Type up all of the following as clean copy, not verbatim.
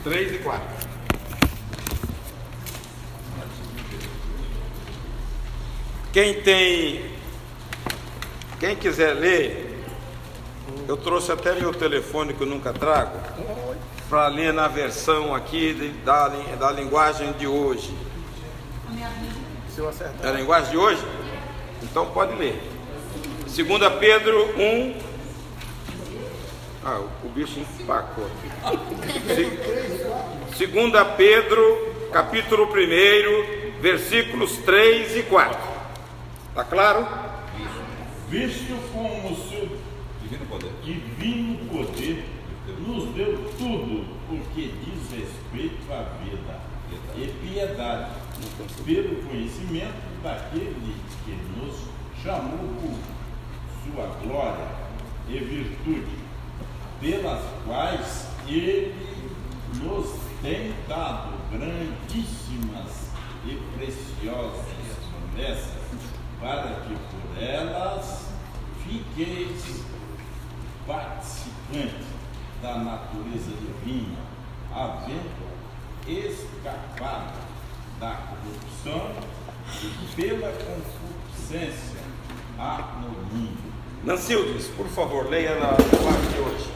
3 e 4. Quem quiser ler, eu trouxe até meu telefone que eu nunca trago, para ler na versão aqui da linguagem de hoje. É a linguagem de hoje? Então pode ler. 2 Pedro 1. O bicho empacou aqui. 2 Pedro, capítulo 1, versículos 3 e 4. Está claro? Visto como o seu divino poder nos deu tudo o que diz respeito à vida e piedade, pelo conhecimento daquele que nos chamou por sua glória e virtude, pelas quais ele nos tem dado grandíssimas e preciosas promessas, para que por elas fiqueis participantes da natureza divina, havendo escapado da corrupção e pela concupiscência no mundo. Nancildes, por favor, leia na parte de hoje.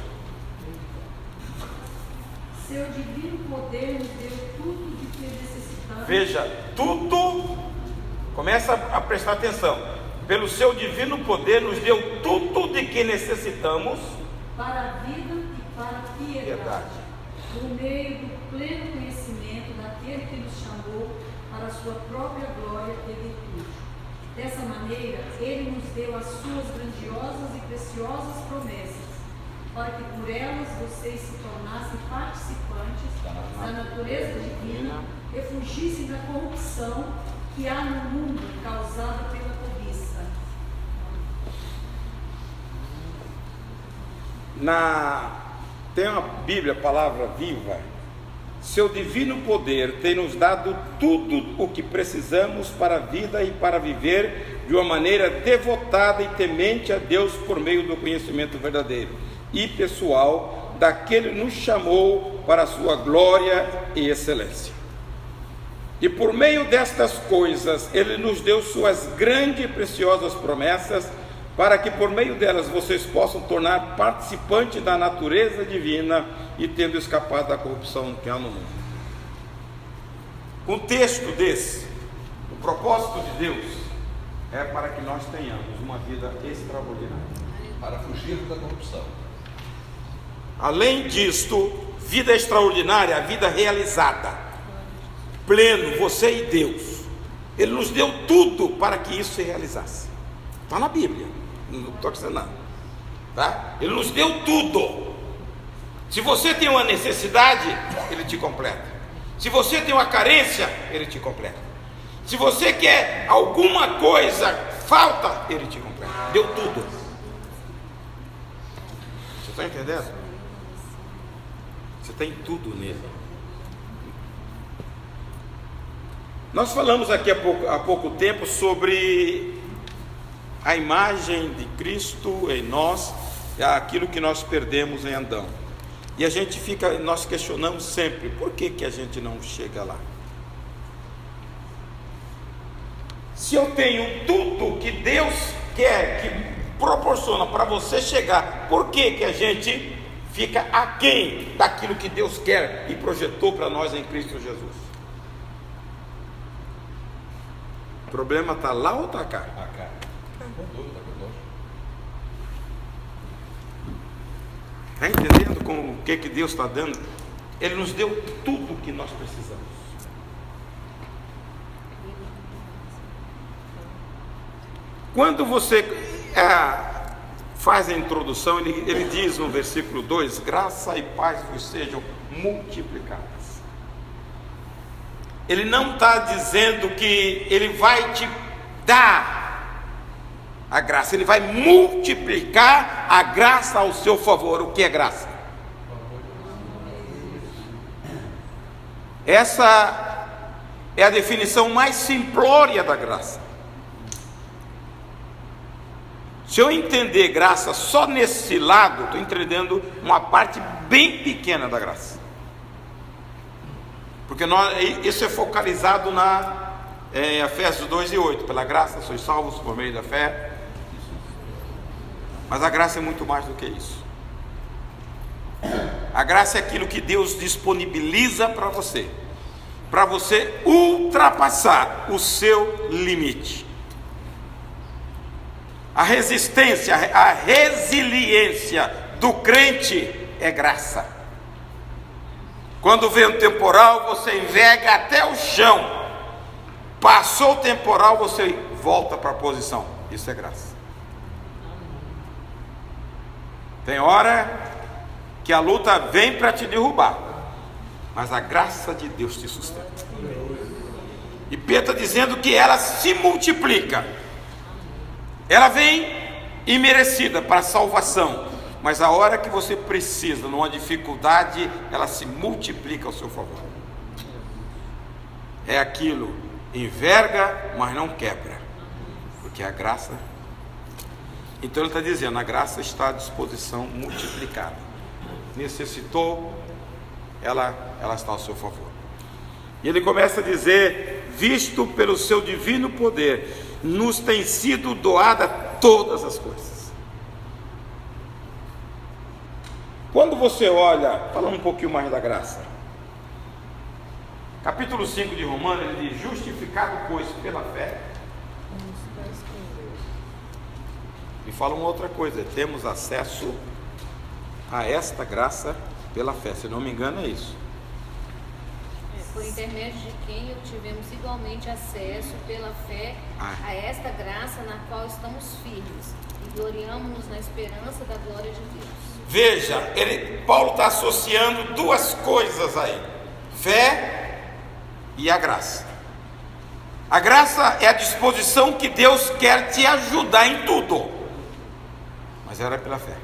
Seu divino poder nos deu tudo de que necessitamos. Veja, tudo, começa a prestar atenção. Pelo seu divino poder nos deu tudo de que necessitamos para a vida e para a piedade, por meio do pleno conhecimento daquele que nos chamou para a sua própria glória e virtude. Dessa maneira, ele nos deu as suas grandiosas e preciosas promessas, para que por elas vocês se tornassem participantes da natureza divina e fugissem da corrupção que há no mundo causada pela cobiça. Tem uma Bíblia, palavra viva. Seu divino poder tem nos dado tudo o que precisamos para a vida e para viver de uma maneira devotada e temente a Deus por meio do conhecimento verdadeiro e pessoal daquele que nos chamou para a sua glória e excelência. E por meio destas coisas ele nos deu suas grandes e preciosas promessas, para que por meio delas vocês possam tornar participantes da natureza divina e tendo escapado da corrupção que há no mundo. Um texto desse, o propósito de Deus é para que nós tenhamos uma vida extraordinária, para fugir da corrupção. Além disto, vida extraordinária, a vida realizada, pleno, você e Deus. Ele nos deu tudo para que isso se realizasse. Está na Bíblia, não estou dizendo nada, tá? Ele nos deu tudo. Se você tem uma necessidade, ele te completa. Se você tem uma carência, ele te completa. Se você quer alguma coisa, falta, ele te completa. Deu tudo. Você está entendendo? Você tem tudo nele. Nós falamos aqui há pouco tempo sobre a imagem de Cristo em nós, aquilo que nós perdemos em Adão. E nós questionamos sempre, por que a gente não chega lá? Se eu tenho tudo que Deus quer, que proporciona para você chegar, por que a gente fica aquém daquilo que Deus quer e projetou para nós em Cristo Jesus? O problema está lá ou está cá? Cá. Com dúvida. Está entendendo com o que Deus está dando? Ele nos deu tudo o que nós precisamos. Quando você faz a introdução, ele diz no versículo 2: graça e paz vos sejam multiplicadas. Ele não está dizendo que ele vai te dar a graça, ele vai multiplicar a graça ao seu favor. O que é graça? Essa é a definição mais simplória da graça. Se eu entender graça só nesse lado, estou entendendo uma parte bem pequena da graça. Porque isso é focalizado na Efésios 2:8. Pela graça sois salvos por meio da fé. Mas a graça é muito mais do que isso. A graça é aquilo que Deus disponibiliza para você ultrapassar o seu limite. A resistência, a resiliência do crente é graça. Quando vem o temporal, você enverga até o chão. Passou o temporal, você volta para a posição. Isso é graça. Tem hora que a luta vem para te derrubar, mas a graça de Deus te sustenta. E Pedro está dizendo que ela se multiplica. Ela vem imerecida para a salvação, mas a hora que você precisa, numa dificuldade, ela se multiplica ao seu favor. É aquilo, enverga, mas não quebra, porque a graça. Então ele está dizendo, a graça está à disposição multiplicada. Necessitou, ela está ao seu favor. E ele começa a dizer, visto pelo seu divino poder, nos tem sido doada todas as coisas. Quando você olha, falando um pouquinho mais da graça, capítulo 5 de Romanos, ele diz, justificado pois pela fé. E fala uma outra coisa, temos acesso a esta graça pela fé, se não me engano é isso. Por intermédio de quem obtivemos igualmente acesso pela fé a esta graça na qual estamos firmes e gloriamo-nos na esperança da glória de Deus. Veja, Paulo está associando duas coisas aí, fé e a graça. A graça é a disposição que Deus quer te ajudar em tudo, mas era pela fé.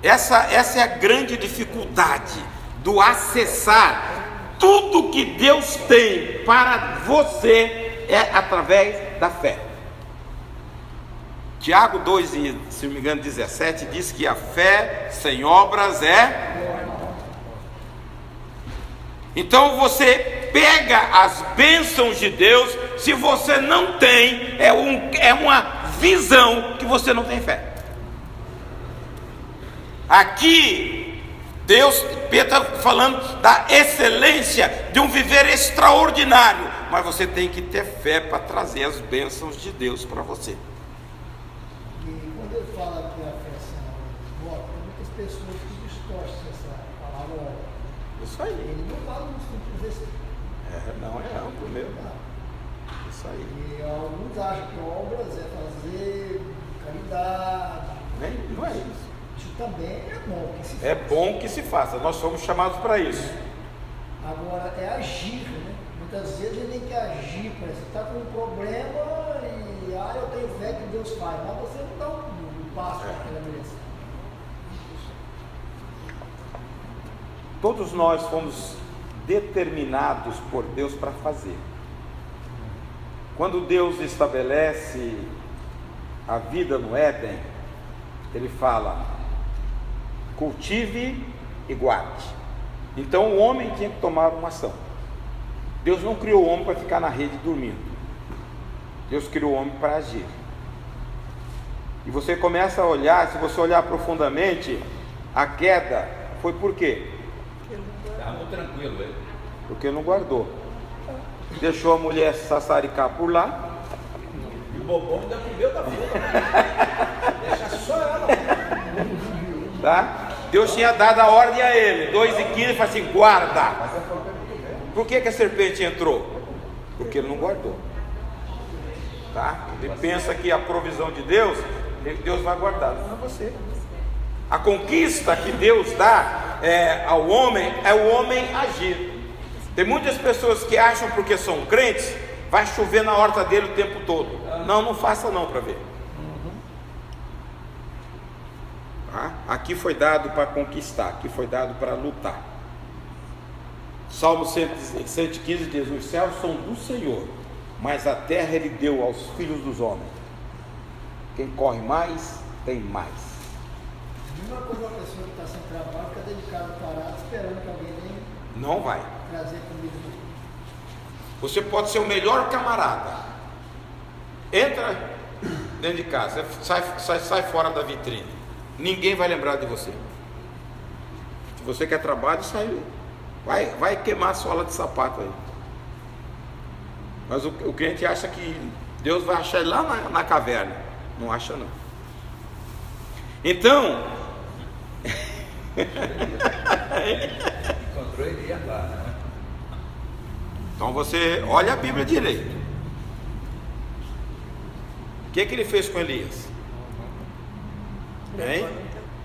Essa é a grande dificuldade do acessar tudo que Deus tem para você é através da fé. Tiago 2, se não me engano, 17, diz que a fé sem obras é. Então você pega as bênçãos de Deus, se você não tem, é uma visão que você não tem fé. Aqui, Pedro está falando da excelência de um viver extraordinário, mas você tem que ter fé para trazer as bênçãos de Deus para você. E quando ele fala que a fé sem obra, tem muitas pessoas que distorcem essa palavra obra. Isso aí. Ele não fala nos sentidos desse. Não é amplo mesmo. Isso aí. E alguns acham que obras é fazer caridade. Não é isso. Isso também é bom que se faça. É bom que se faça, nós somos chamados para isso. Agora é agir, né? Muitas vezes ele tem que agir, por exemplo, você está com um problema e eu tenho fé que Deus faz, mas você não dá um passo para aquela direção. Todos nós fomos determinados por Deus para fazer. Quando Deus estabelece a vida no Éden, Ele fala, cultive e guarde. Então o homem tinha que tomar uma ação. Deus não criou o homem para ficar na rede dormindo. Deus criou o homem para agir. E você começa a olhar, se você olhar profundamente, a queda foi por quê? Estava muito tranquilo ele. Porque não guardou. Deixou a mulher sassaricar por lá. E o bobão ainda comeu da fruta. Deixa só ela. Tá? Deus tinha dado a ordem a ele, 2:15, ele falou assim, guarda. Por que a serpente entrou? Porque ele não guardou. Tá? Ele pensa que a provisão de Deus, Deus vai guardar. Não é você. A conquista que Deus dá ao homem é o homem agir. Tem muitas pessoas que acham porque são crentes, vai chover na horta dele o tempo todo. Não faça não para ver. Tá? Aqui foi dado para conquistar, aqui foi dado para lutar. Salmo 115 diz, os céus são do Senhor, mas a terra Ele deu aos filhos dos homens. Quem corre mais, tem mais. Mesma coisa uma pessoa que está sem trabalho, fica dentro de casa parada, esperando que alguém venha Não vai. trazer comida. Você pode ser o melhor camarada. Entra dentro de casa, sai fora da vitrine. Ninguém vai lembrar de você. Se você quer trabalho, vai queimar a sola de sapato aí. Mas o cliente acha que Deus vai achar ele lá na caverna. Não acha não. Então, Encontrou Elias lá, né? então você olha a Bíblia direito. O que ele fez com Elias? Hein?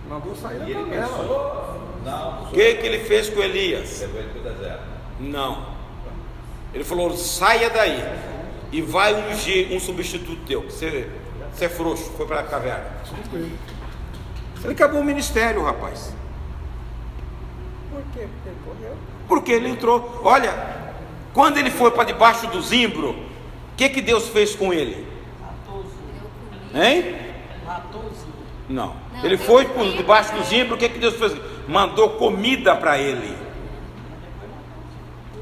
Mandou sair da E ele caverna. pensou, não, O que ele fez com Elias? levou ele para o deserto. Não. Ele falou: saia daí e vai ungir um substituto teu. Você é frouxo, foi para a caverna. Ele acabou o ministério, rapaz. Por quê? Porque ele correu. Porque ele entrou. Olha, quando ele foi para debaixo do zimbro, o que Deus fez com ele? Hein? Não. Não, Ele eu foi comi por debaixo pra do ele. zimbro, o que Deus fez? Mandou comida para ele.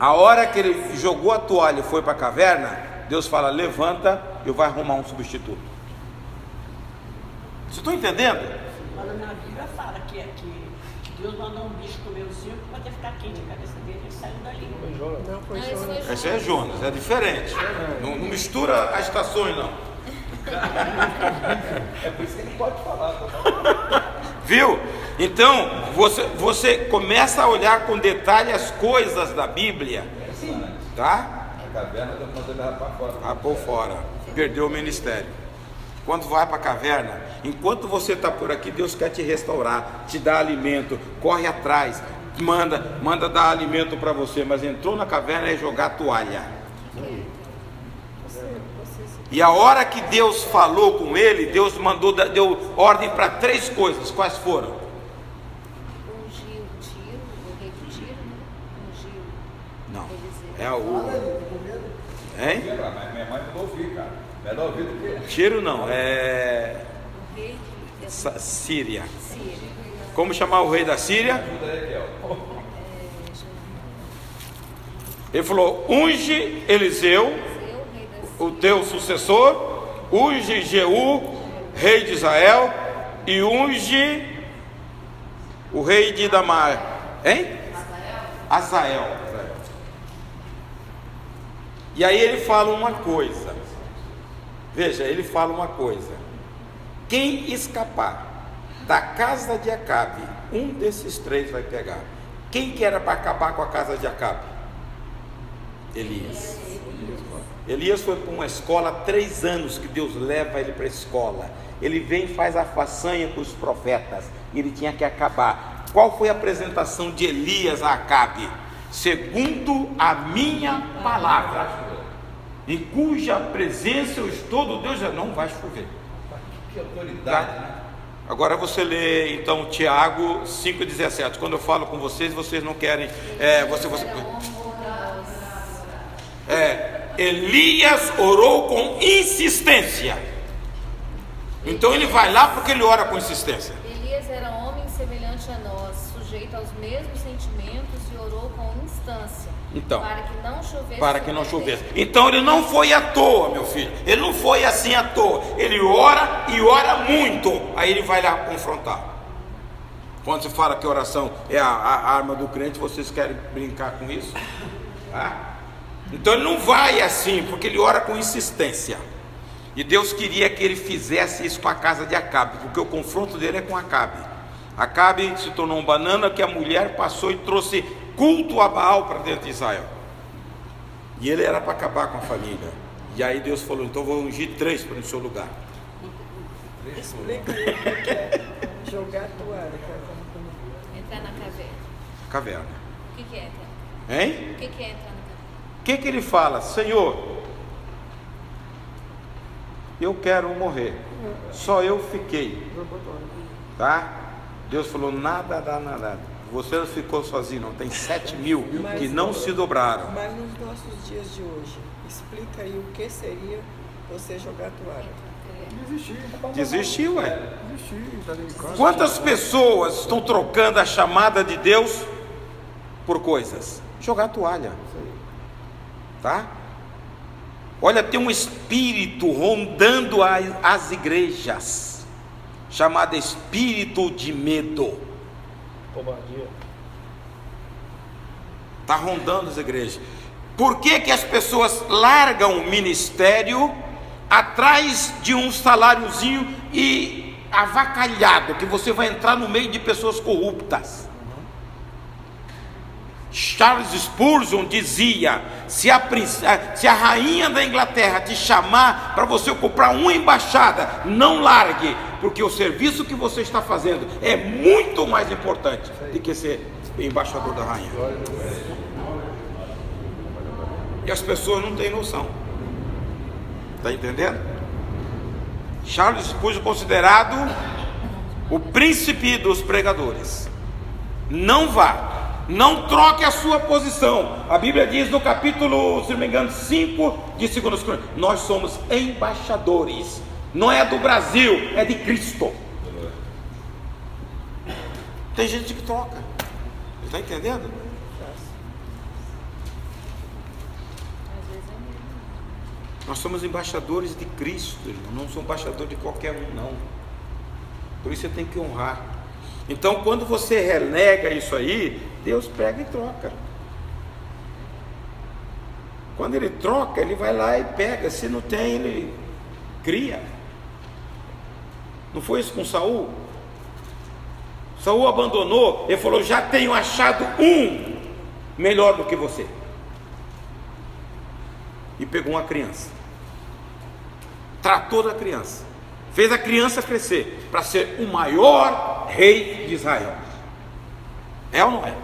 A hora que ele jogou a toalha e foi para a caverna, Deus fala: levanta e vai arrumar um substituto. Vocês estão entendendo? Mas na Bíblia fala que Deus mandou um bicho comer o circo para poder ficar quente a cabeça dele e saiu dali. Não, foi Não, isso Jonas. foi Esse é Jonas, é diferente. Não mistura as estações, não. É por isso que ele pode falar. Tá? Viu? Então, você começa a olhar com detalhe as coisas da Bíblia, tá? A caverna Deus mandou ele para fora. Ah, por fora, perdeu o ministério. Quando vai para a caverna, enquanto você está por aqui, Deus quer te restaurar, te dar alimento, corre atrás, manda dar alimento para você, mas entrou na caverna é jogar a toalha. E a hora que Deus falou com ele, Deus deu ordem para 3 coisas. Quais foram? Ungiu Tiro, o rei do Tiro, né? Ungiu Não. Eliseu. É o. Hein? Mas minha mãe mandou ouvir, cara. Melhor ouvir do que. Tiro não, é. O rei de Síria. Síria. Como chamar o rei da Síria? Ajuda aí, Kel. Ele falou: unge Eliseu, Eliseu, rei da Síria. o teu sucessor, unge Jeú, rei de Israel, e unge o rei de Damar. Hein? Azael. E aí ele fala uma coisa. Veja, ele fala uma coisa. Quem escapar da casa de Acabe, um desses 3 vai pegar. Quem que era para acabar com a casa de Acabe? Elias. Elias foi para uma escola 3 anos que Deus leva ele para a escola. Ele vem e faz a façanha com os profetas. Ele tinha que acabar. Qual foi a apresentação de Elias a Acabe? Segundo a minha palavra, em cuja presença eu estou do Deus, não vai chover. Que autoridade, né? Agora você lê então Tiago 5,17. Quando eu falo com vocês, vocês não querem. Elias orou com insistência. Então ele vai lá porque ele ora com insistência. Elias era homem semelhante a nós, sujeito aos mesmos sentimentos e orou com instância, Então, para que não chovesse. Então ele não foi à toa, meu filho. Ele não foi assim à toa. Ele ora e ora muito. Aí ele vai lá confrontar. Quando se fala que oração é a arma do crente, vocês querem brincar com isso? Então ele não vai assim, porque ele ora com insistência. E Deus queria que ele fizesse isso com a casa de Acabe, porque o confronto dele é com Acabe. Acabe se tornou um banana que a mulher passou e trouxe culto a Baal para dentro de Israel. E ele era para acabar com a família. E aí Deus falou: então vou ungir 3 para no seu lugar. Explica aí o que é jogar toalha. Entrar na caverna. Caverna. O que é entrar? Hein? O que é entrar na caverna? O que ele fala? Senhor, eu quero morrer. Só eu fiquei. Tá? Deus falou: nada. Você ficou sozinho, não. Tem 7.000 que não se dobraram. Mas nos nossos dias de hoje, explica aí o que seria você jogar toalha. Desistiu, ué. Tá dentro de casa. Quantas pessoas estão trocando a chamada de Deus por coisas? Jogar a toalha. Tá? Olha, tem um espírito rondando as igrejas, chamado espírito de medo. Covardia. Está rondando as igrejas. Por que que as pessoas largam o ministério atrás de um saláriozinho e avacalhado, que você vai entrar no meio de pessoas corruptas? Charles Spurgeon dizia: se a rainha da Inglaterra te chamar para você ocupar uma embaixada, não largue, porque o serviço que você está fazendo é muito mais importante do que ser embaixador da rainha. E as pessoas não têm noção. Está entendendo? Charles Spurgeon, considerado o príncipe dos pregadores. Não vá. Não troque a sua posição. A Bíblia diz no capítulo, se não me engano, 5 de 2 Crônicas: nós somos embaixadores. Não é do Brasil, é de Cristo. Tem gente que troca. Está entendendo? Nós somos embaixadores de Cristo, irmão. Não somos embaixadores de qualquer um, não. Por isso você tem que honrar. Então, quando você renega isso aí, Deus pega e troca. Quando Ele troca, Ele vai lá e pega. Se não tem, Ele cria. Não foi isso com Saul? Saul abandonou. Ele falou: já tenho achado um melhor do que você. E pegou uma criança. Tratou da criança. Fez a criança crescer para ser o maior rei de Israel. É ou não é?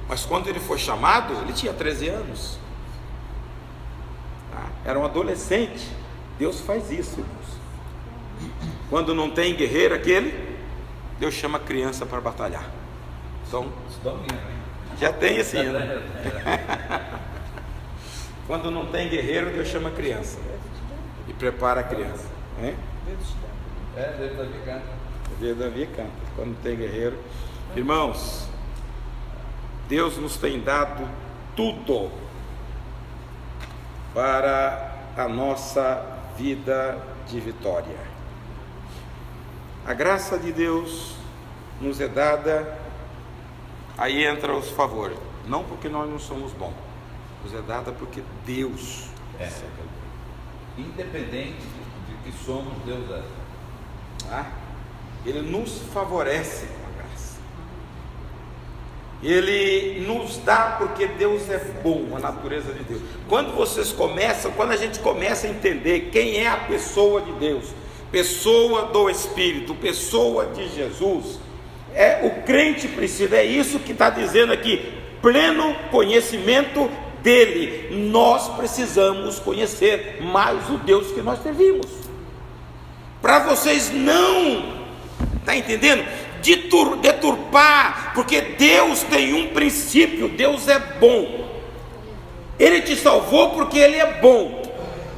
Mas quando ele foi chamado, ele tinha 13 anos. Tá? Era um adolescente. Deus faz isso, irmãos. Quando não tem guerreiro aquele, Deus chama a criança para batalhar. Então, já tem esse hino. Quando não tem guerreiro, Deus chama a criança e prepara a criança. Davi canta. Quando não tem guerreiro. Irmãos, Deus nos tem dado tudo para a nossa vida de vitória. A graça de Deus nos é dada. Aí entra os favores. Não porque nós não somos bons, nos é dada porque Deus Independente de que somos, Deus é. Tá? Ele nos favorece com a graça. Ele nos dá porque Deus é bom, a natureza de Deus. Quando a gente começa a entender quem é a pessoa de Deus, pessoa do Espírito, pessoa de Jesus, o crente precisa, é isso que está dizendo aqui, pleno conhecimento dele. Nós precisamos conhecer mais o Deus que nós servimos, para vocês não, está entendendo? Deturpar, porque Deus tem um princípio, Deus é bom, Ele te salvou porque Ele é bom.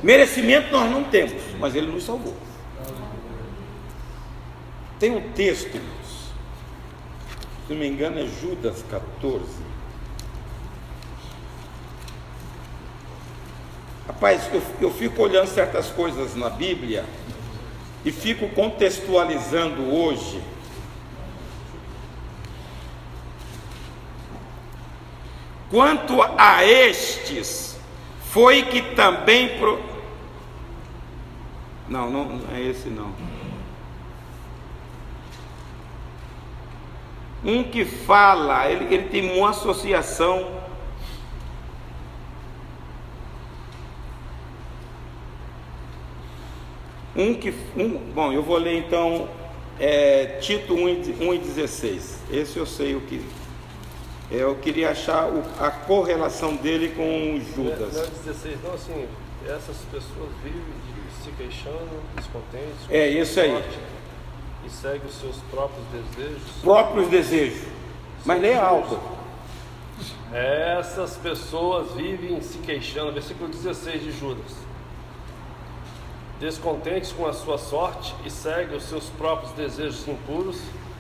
Merecimento nós não temos, mas Ele nos salvou. Tem um texto, irmãos, se não me engano é Judas 14. Rapaz, eu fico olhando certas coisas na Bíblia e fico contextualizando hoje. Quanto a estes, foi que também não é esse não. Um que fala, ele tem uma associação. Bom, eu vou ler então Tito 1:16. Esse eu sei o que. Eu queria achar a correlação dele com Judas. Não é 16, não, assim, essas pessoas vivem se queixando, descontentes. É isso aí. E seguem os seus próprios desejos. Mas leia alto. Essas pessoas vivem se queixando, versículo 16 de Judas. descontentes com a sua sorte e seguem os seus próprios desejos impuros,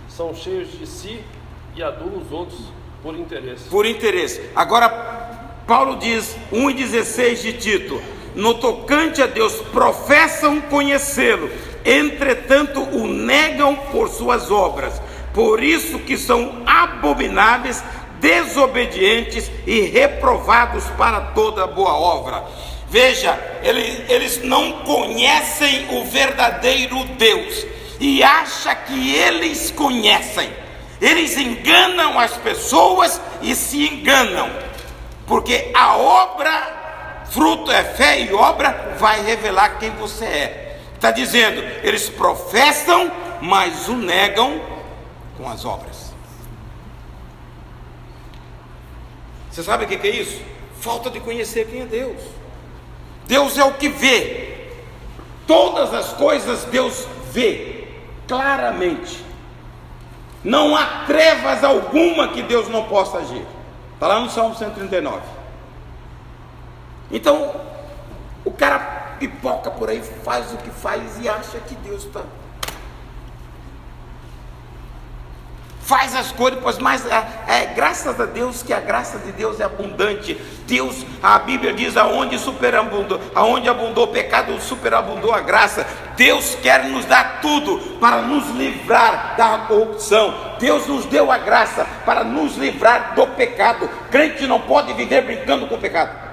são cheios de si e adulam os outros por interesse. Por interesse. Agora, Paulo diz, 1,16 de Tito: no tocante a Deus, professam conhecê-lo, entretanto o negam por suas obras, por isso que são abomináveis, desobedientes e reprovados para toda boa obra. Veja, eles não conhecem o verdadeiro Deus e acham que eles conhecem. Eles enganam as pessoas e se enganam, porque a obra, fruto é fé e obra, vai revelar quem você é. Está dizendo, eles professam, mas o negam com as obras. Você sabe o que é isso? Falta de conhecer quem é Deus. Deus é o que vê. Todas as coisas Deus vê claramente. Não há trevas alguma que Deus não possa agir. Está lá no Salmo 139. Então, o cara pipoca por aí, faz o que faz e acha que Deus está. Faz as coisas, pois mais graças a Deus que a graça de Deus é abundante. Deus, a Bíblia diz, aonde abundou o pecado, superabundou a graça. Deus quer nos dar tudo para nos livrar da corrupção. Deus nos deu a graça para nos livrar do pecado. Crente não pode viver brincando com o pecado.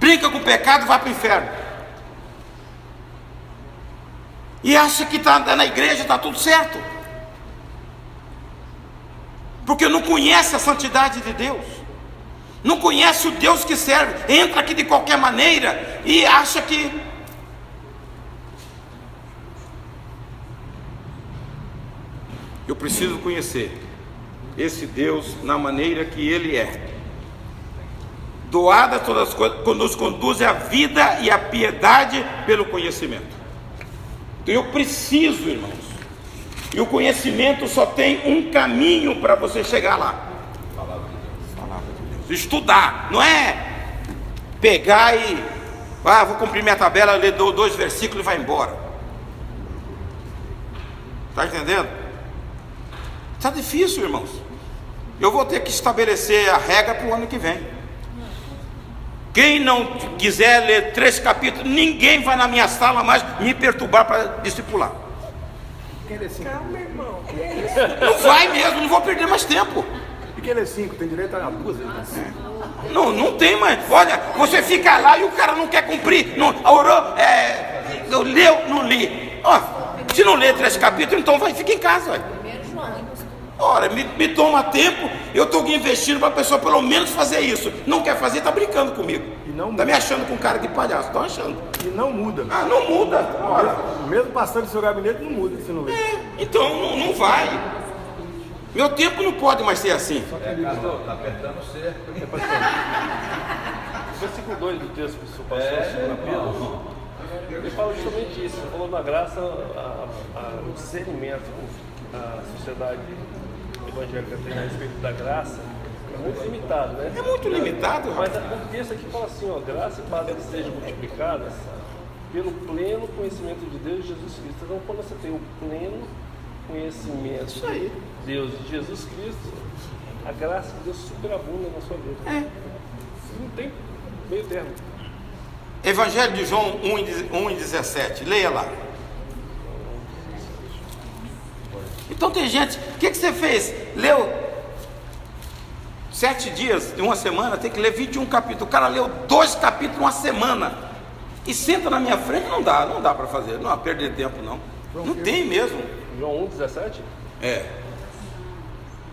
Brinca com o pecado, vai para o inferno. E acha que está na igreja, está tudo certo. Porque não conhece a santidade de Deus, não conhece o Deus que serve, entra aqui de qualquer maneira e acha que... Eu preciso conhecer esse Deus na maneira que Ele é. Doada todas as coisas, nos conduz à vida e à piedade pelo conhecimento. Então eu preciso, irmãos. E o conhecimento só tem um caminho para você chegar lá. Palavra de Deus. Estudar, não é pegar e vou cumprir minha tabela, ler 2 versículos e vai embora. Está entendendo? Está difícil, irmãos. Eu vou ter que estabelecer a regra para o ano que vem. Quem não quiser ler 3 capítulos, ninguém vai na minha sala mais me perturbar para discipular. Calma, irmão. Não vai mesmo, não vou perder mais tempo. E quem lê 5 tem direito a 2? Não tem mais. Olha, você fica lá e o cara não quer cumprir. Não, orou, leu, não li. Ó, se não lê 3 capítulos, então fica em casa. Ora, me toma tempo. Eu estou investindo para a pessoa pelo menos fazer isso. Não quer fazer, está brincando comigo. Está me achando com cara de palhaço. Estão achando. E não muda. Não muda. Ora. Mesmo passando no seu gabinete, não muda se não lê. Então não vai. Meu tempo não pode mais ser assim. Está apertando o cerco. O versículo 2 do texto que o senhor passou, na Pedro, ele fala justamente isso. Ele falou da graça, o discernimento que a sociedade evangélica tem a respeito da graça é muito limitado, né? É muito limitado. Mas o texto aqui fala assim, graça e paz sejam multiplicadas pelo pleno conhecimento de Deus e Jesus Cristo. Então, quando você tem o pleno conhecimento de Deus e Jesus Cristo, a graça de Deus superabunda na sua vida. Não tem meio termo. Evangelho de João 1,17. Leia lá. Então tem gente, o que você fez? Leu 7 dias de uma semana, tem que ler 21 capítulos. O cara leu 2 capítulos uma semana e senta na minha frente. Não dá para fazer, não perder tempo não. Não tem mesmo. João 1,17?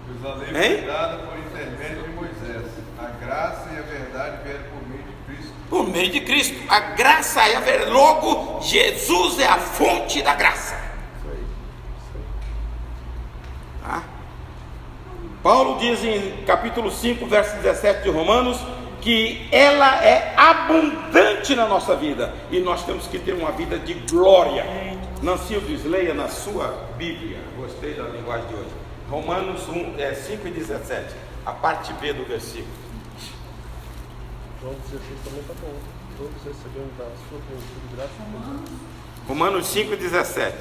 Pois a lei foi dada por intermédio de Moisés. A graça e a verdade vieram por meio de Cristo. Por meio de Cristo. A graça é a verdade. Logo, Jesus é a fonte da graça. Paulo diz em capítulo 5, verso 17 de Romanos, que ela é abundante na nossa vida, e nós temos que ter uma vida de glória. Nancildes, leia na sua Bíblia, gostei da linguagem de hoje, Romanos 5 e 17, a parte B do versículo. João 16 também está bom. todos recebemos da sua plenitude de graça. Romanos 5,17.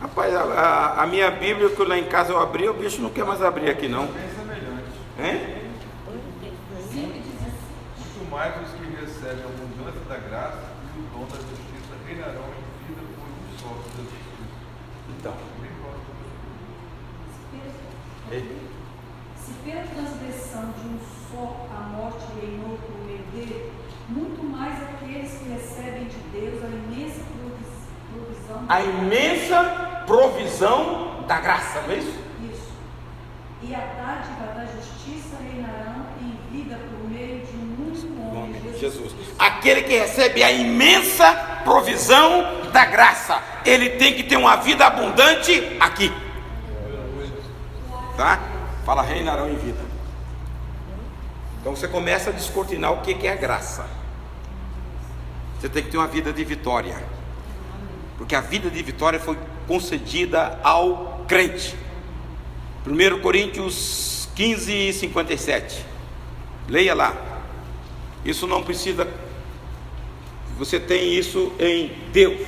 Rapaz, a minha Bíblia que lá em casa eu abri, o bicho não quer mais abrir aqui não. Hein? Muito mais os que recebem a abundância da graça e o dom da justiça reinarão em vida por um só Jesus Cristo. Então. Se pela transgressão de um só a morte reinou por meio dele, muito mais aqueles que recebem de Deus a imensa provisão. A imensa provisão da graça, não é isso? Isso. E a dádiva da justiça reinarão em vida por meio de um único homem, Jesus. Aquele que recebe a imensa provisão da graça, ele tem que ter uma vida abundante aqui. Tá? Fala, reinarão em vida. Então você começa a descortinar o que é a graça. Você tem que ter uma vida de vitória, porque a vida de vitória foi concedida ao crente. 1 Coríntios 15, 57. Leia lá. Isso não precisa. Você tem isso em Deus.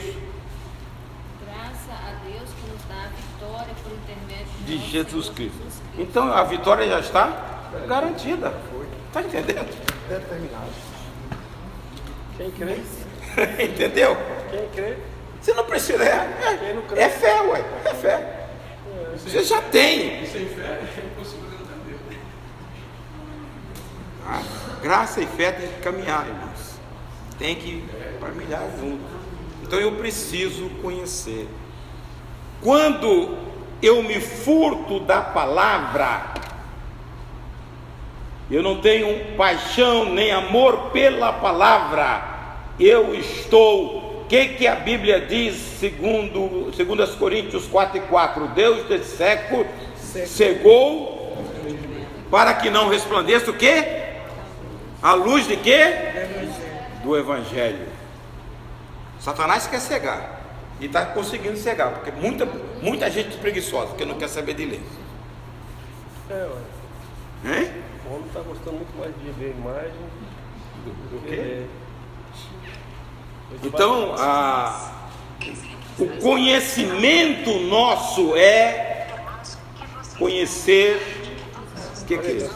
Graça a Deus que nos dá a vitória por intermédio De nosso Jesus Senhor Cristo. Jesus Cristo. Então a vitória já está garantida. Está entendendo? Determinado. Quem crê? Entendeu? Quem crê? Você não precisa. Quem não crê? É fé, ué. É fé. Você já tem. Sem fé é impossível entender. A graça e fé tem que caminhar, irmãos. Tem que caminhar junto. Então eu preciso conhecer. Quando eu me furto da palavra, eu não tenho paixão nem amor pela palavra, eu estou. O que a Bíblia diz, segundo as Coríntios 4:4? Deus desse século cegou para que não resplandeça o quê? A luz de quê? Do Evangelho. Satanás quer cegar e está conseguindo cegar, porque muita gente preguiçosa que não quer saber de ler. Hein? O homem está gostando muito mais de ver a imagem Do que quê? ler. Então, o conhecimento nosso é conhecer. O que é isso?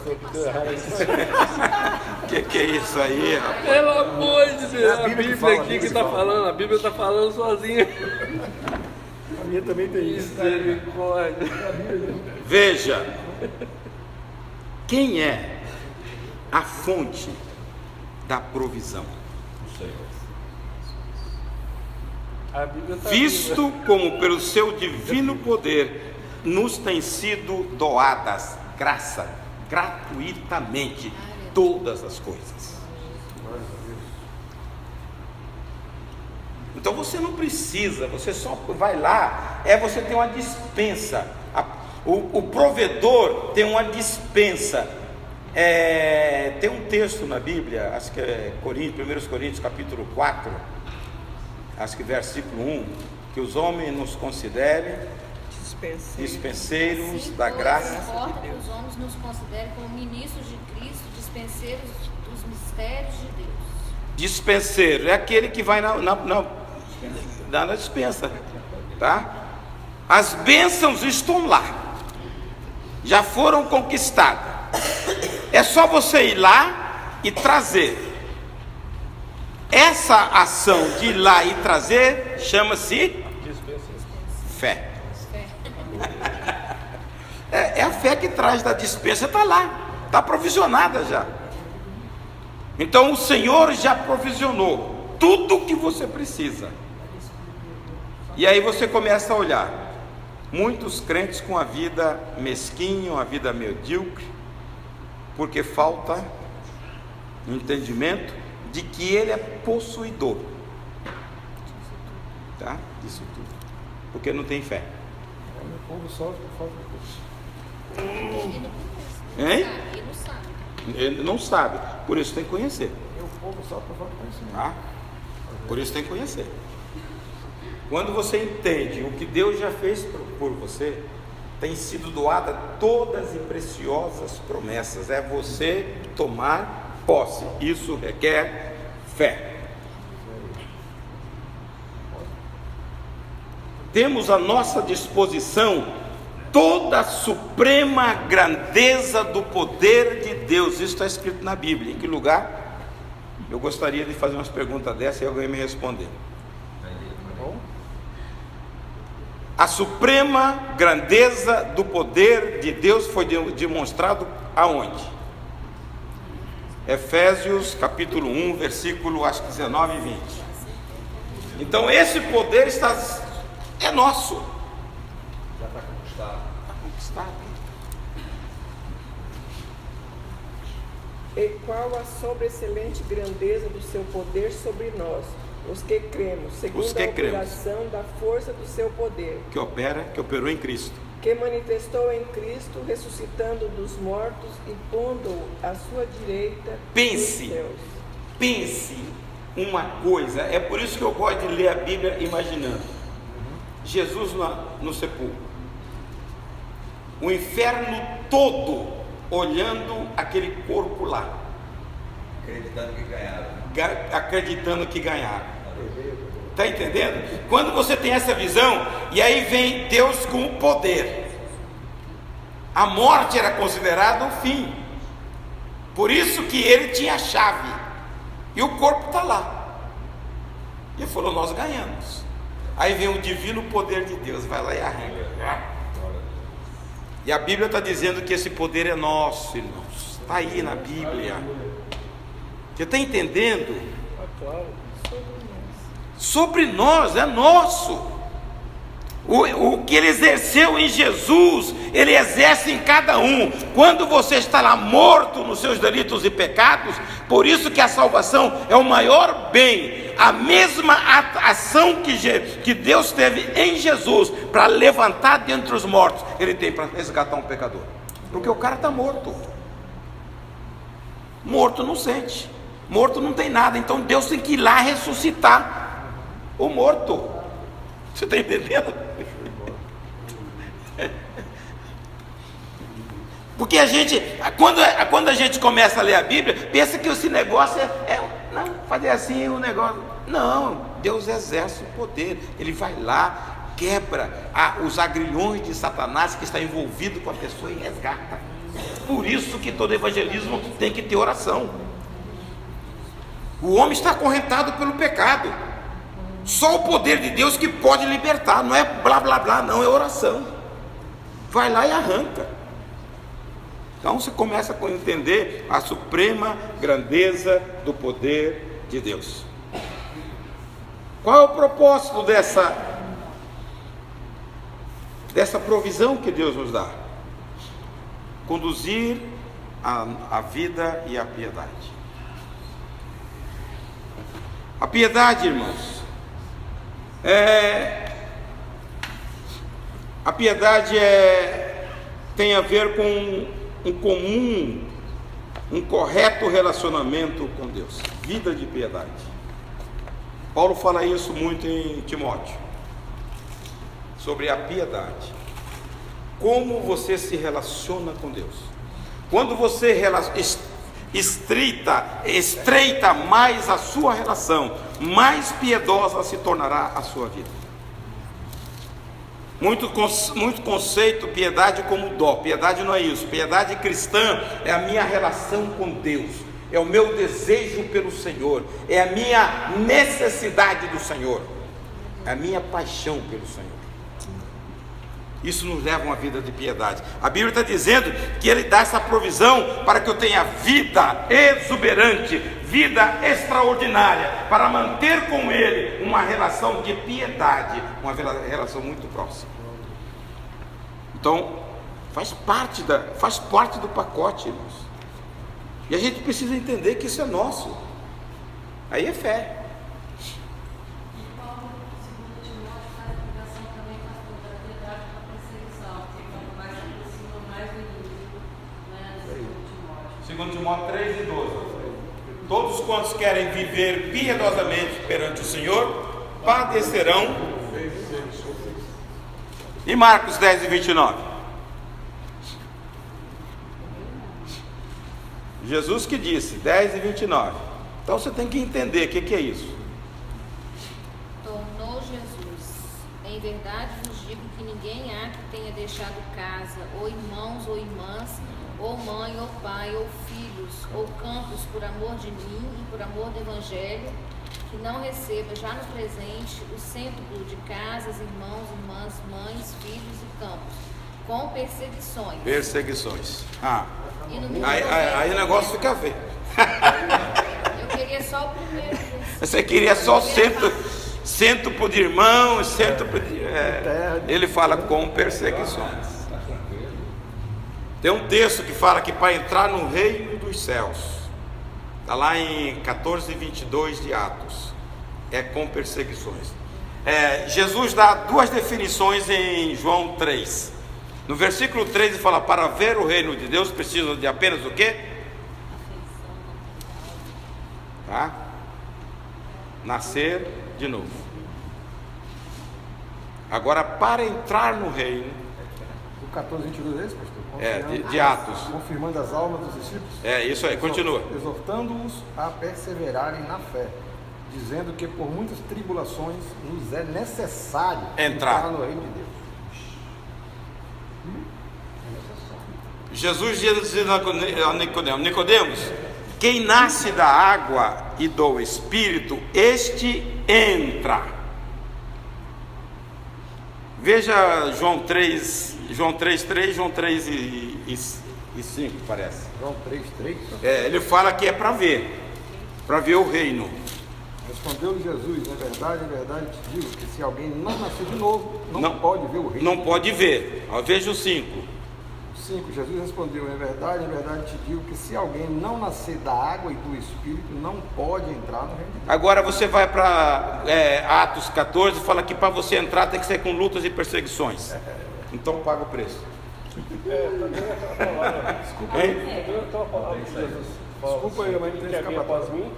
O que é isso aí, rapaz? Pelo amor de Deus, a Bíblia fala, aqui que está falando, a Bíblia está falando sozinha. A minha também tem isso. Misericórdia. Veja, quem é a fonte da provisão? A Bíblia está Visto como pelo seu divino poder nos tem sido doadas gratuitamente todas as coisas. Então você não precisa, você só vai lá, você tem uma dispensa. O provedor tem uma dispensa. Tem um texto na Bíblia, acho que é 1 Coríntios capítulo 4, acho que versículo 1, que os homens nos considerem dispenseiros da graça. Não importa que os homens nos considerem como ministros de Cristo, dispenseiros dos mistérios de Deus. Dispenseiro é aquele que vai na dispensa, tá? As bênçãos estão lá, já foram conquistadas. É só você ir lá e trazer. Essa ação de ir lá e trazer chama-se fé. É a fé que traz da dispensa, está lá, está provisionada já. Então o Senhor já provisionou tudo o que você precisa. E aí você começa a olhar muitos crentes com a vida mesquinha, uma vida medíocre, porque falta entendimento de que ele é possuidor, tá? Disso tudo, porque não tem fé. O povo sofre por falta de coisa. Hein? Ele não sabe. Ele não sabe, por isso tem que conhecer, E o povo sofre por falta de conhecimento. tá? Por isso tem que conhecer. Quando você entende o que Deus já fez por você, tem sido doada todas e preciosas promessas. É você tomar posse. Isso requer Fé. Temos à nossa disposição toda a suprema grandeza do poder de Deus. Isso está escrito na Bíblia. Em que lugar? Eu gostaria de fazer umas perguntas dessas e alguém me responder. A suprema grandeza do poder de Deus foi demonstrado aonde? Efésios capítulo 1, versículo acho que 19 e 20. Então esse poder é nosso. Já está conquistado. Está conquistado. E qual a sobreexcelente grandeza do seu poder sobre nós, os que cremos, segundo a operação da força do seu poder, que operou em Cristo, que manifestou em Cristo, ressuscitando dos mortos e pondo-o à sua direita nos céus. Pense uma coisa, é por isso que eu gosto de ler a Bíblia imaginando. Jesus no sepulcro, o inferno todo olhando aquele corpo lá, acreditando que ganharam. Está entendendo? Quando você tem essa visão, e aí vem Deus com o poder. A morte era considerada o fim, por isso que ele tinha a chave, e o corpo está lá. E ele falou: nós ganhamos. Aí vem o divino poder de Deus, vai lá e arranca. E a Bíblia está dizendo que esse poder é nosso, irmãos. Está aí na Bíblia. Você está entendendo? Sobre nós, é nosso. O que ele exerceu em Jesus, ele exerce em cada um. Quando você está lá morto nos seus delitos e pecados, por isso que a salvação é o maior bem. A mesma ação que Deus teve em Jesus para levantar dentre os mortos, ele tem para resgatar um pecador. Porque o cara está morto. Morto não sente, morto não tem nada. Então Deus tem que ir lá ressuscitar o morto. Você está entendendo? Porque a gente, quando a gente começa a ler a Bíblia, pensa que esse negócio não, fazer assim o negócio. Não, Deus exerce o poder. Ele vai lá, quebra os agrilhões de Satanás que está envolvido com a pessoa e resgata. Por isso que todo evangelismo tem que ter oração. O homem está acorrentado pelo pecado. Só o poder de Deus que pode libertar. Não é blá blá blá, não, é oração. Vai lá e arranca. Então você começa a entender a suprema grandeza do poder de Deus. Qual é o propósito dessa provisão que Deus nos dá? Conduzir a vida e a piedade. A piedade, irmãos, a piedade tem a ver com um correto relacionamento com Deus. Vida de piedade. Paulo fala isso muito em Timóteo, sobre a piedade. Como você se relaciona com Deus. Quando você estreita mais a sua relação, mais piedosa se tornará a sua vida. Muito conceito, piedade como dó. Piedade não é isso. Piedade cristã é a minha relação com Deus, é o meu desejo pelo Senhor, é a minha necessidade do Senhor, é a minha paixão pelo Senhor. Isso nos leva a uma vida de piedade. A Bíblia está dizendo que Ele dá essa provisão para que eu tenha vida exuberante, vida extraordinária, para manter com Ele uma relação de piedade, uma relação muito próxima. Então, faz parte do pacote, irmãos. E a gente precisa entender que isso é nosso. Aí é fé. Segundo Timóteo 3 e 12. Todos quantos querem viver piedosamente perante o Senhor padecerão. E Marcos 10 e 29. Jesus que disse, 10 e 29. Então você tem que entender o que é isso. Tornou Jesus: em verdade vos digo que ninguém há que tenha deixado casa, ou irmãos ou irmãs, ou mãe ou pai, ou filhos, ou campos por amor de mim e por amor do Evangelho, que não receba já no presente o cêntuplo de casas, irmãos, irmãs, mães, filhos e campos, com perseguições. Perseguições. Aí o negócio fica feio. Eu queria só o primeiro. Você queria só cêntuplo de irmãos, cêntuplo de... ele fala com perseguições. Tem um texto que fala que para entrar no reino dos céus, está lá em 14:22 de Atos, é com perseguições. Jesus dá duas definições em João 3. No versículo 3 ele fala: para ver o reino de Deus precisa de apenas o quê? Tá? Nascer de novo. Agora, para entrar no reino, o 14:22 é esse, pastor? De Atos. Confirmando as almas dos discípulos. Isso aí, continua. Exortando-os a perseverarem na fé, dizendo que por muitas tribulações nos é necessário entrar no reino de Deus. Jesus diz a Nicodemos: quem nasce da água e do Espírito, este entra. Veja João 3, João 3:3, João 3 e 5, parece. João 3:3. Ele fala que é para ver o reino. Respondeu-lhe Jesus: em verdade te digo que se alguém não nascer de novo, não pode ver o reino. Não pode ver. Veja o 5. 5. Jesus respondeu: em verdade te digo que se alguém não nascer da água e do Espírito, não pode entrar no reino de Deus. Agora você vai para Atos 14 e fala que para você entrar tem que ser com lutas e perseguições. Então paga o preço. Desculpa aí, mas tem que haver após mim,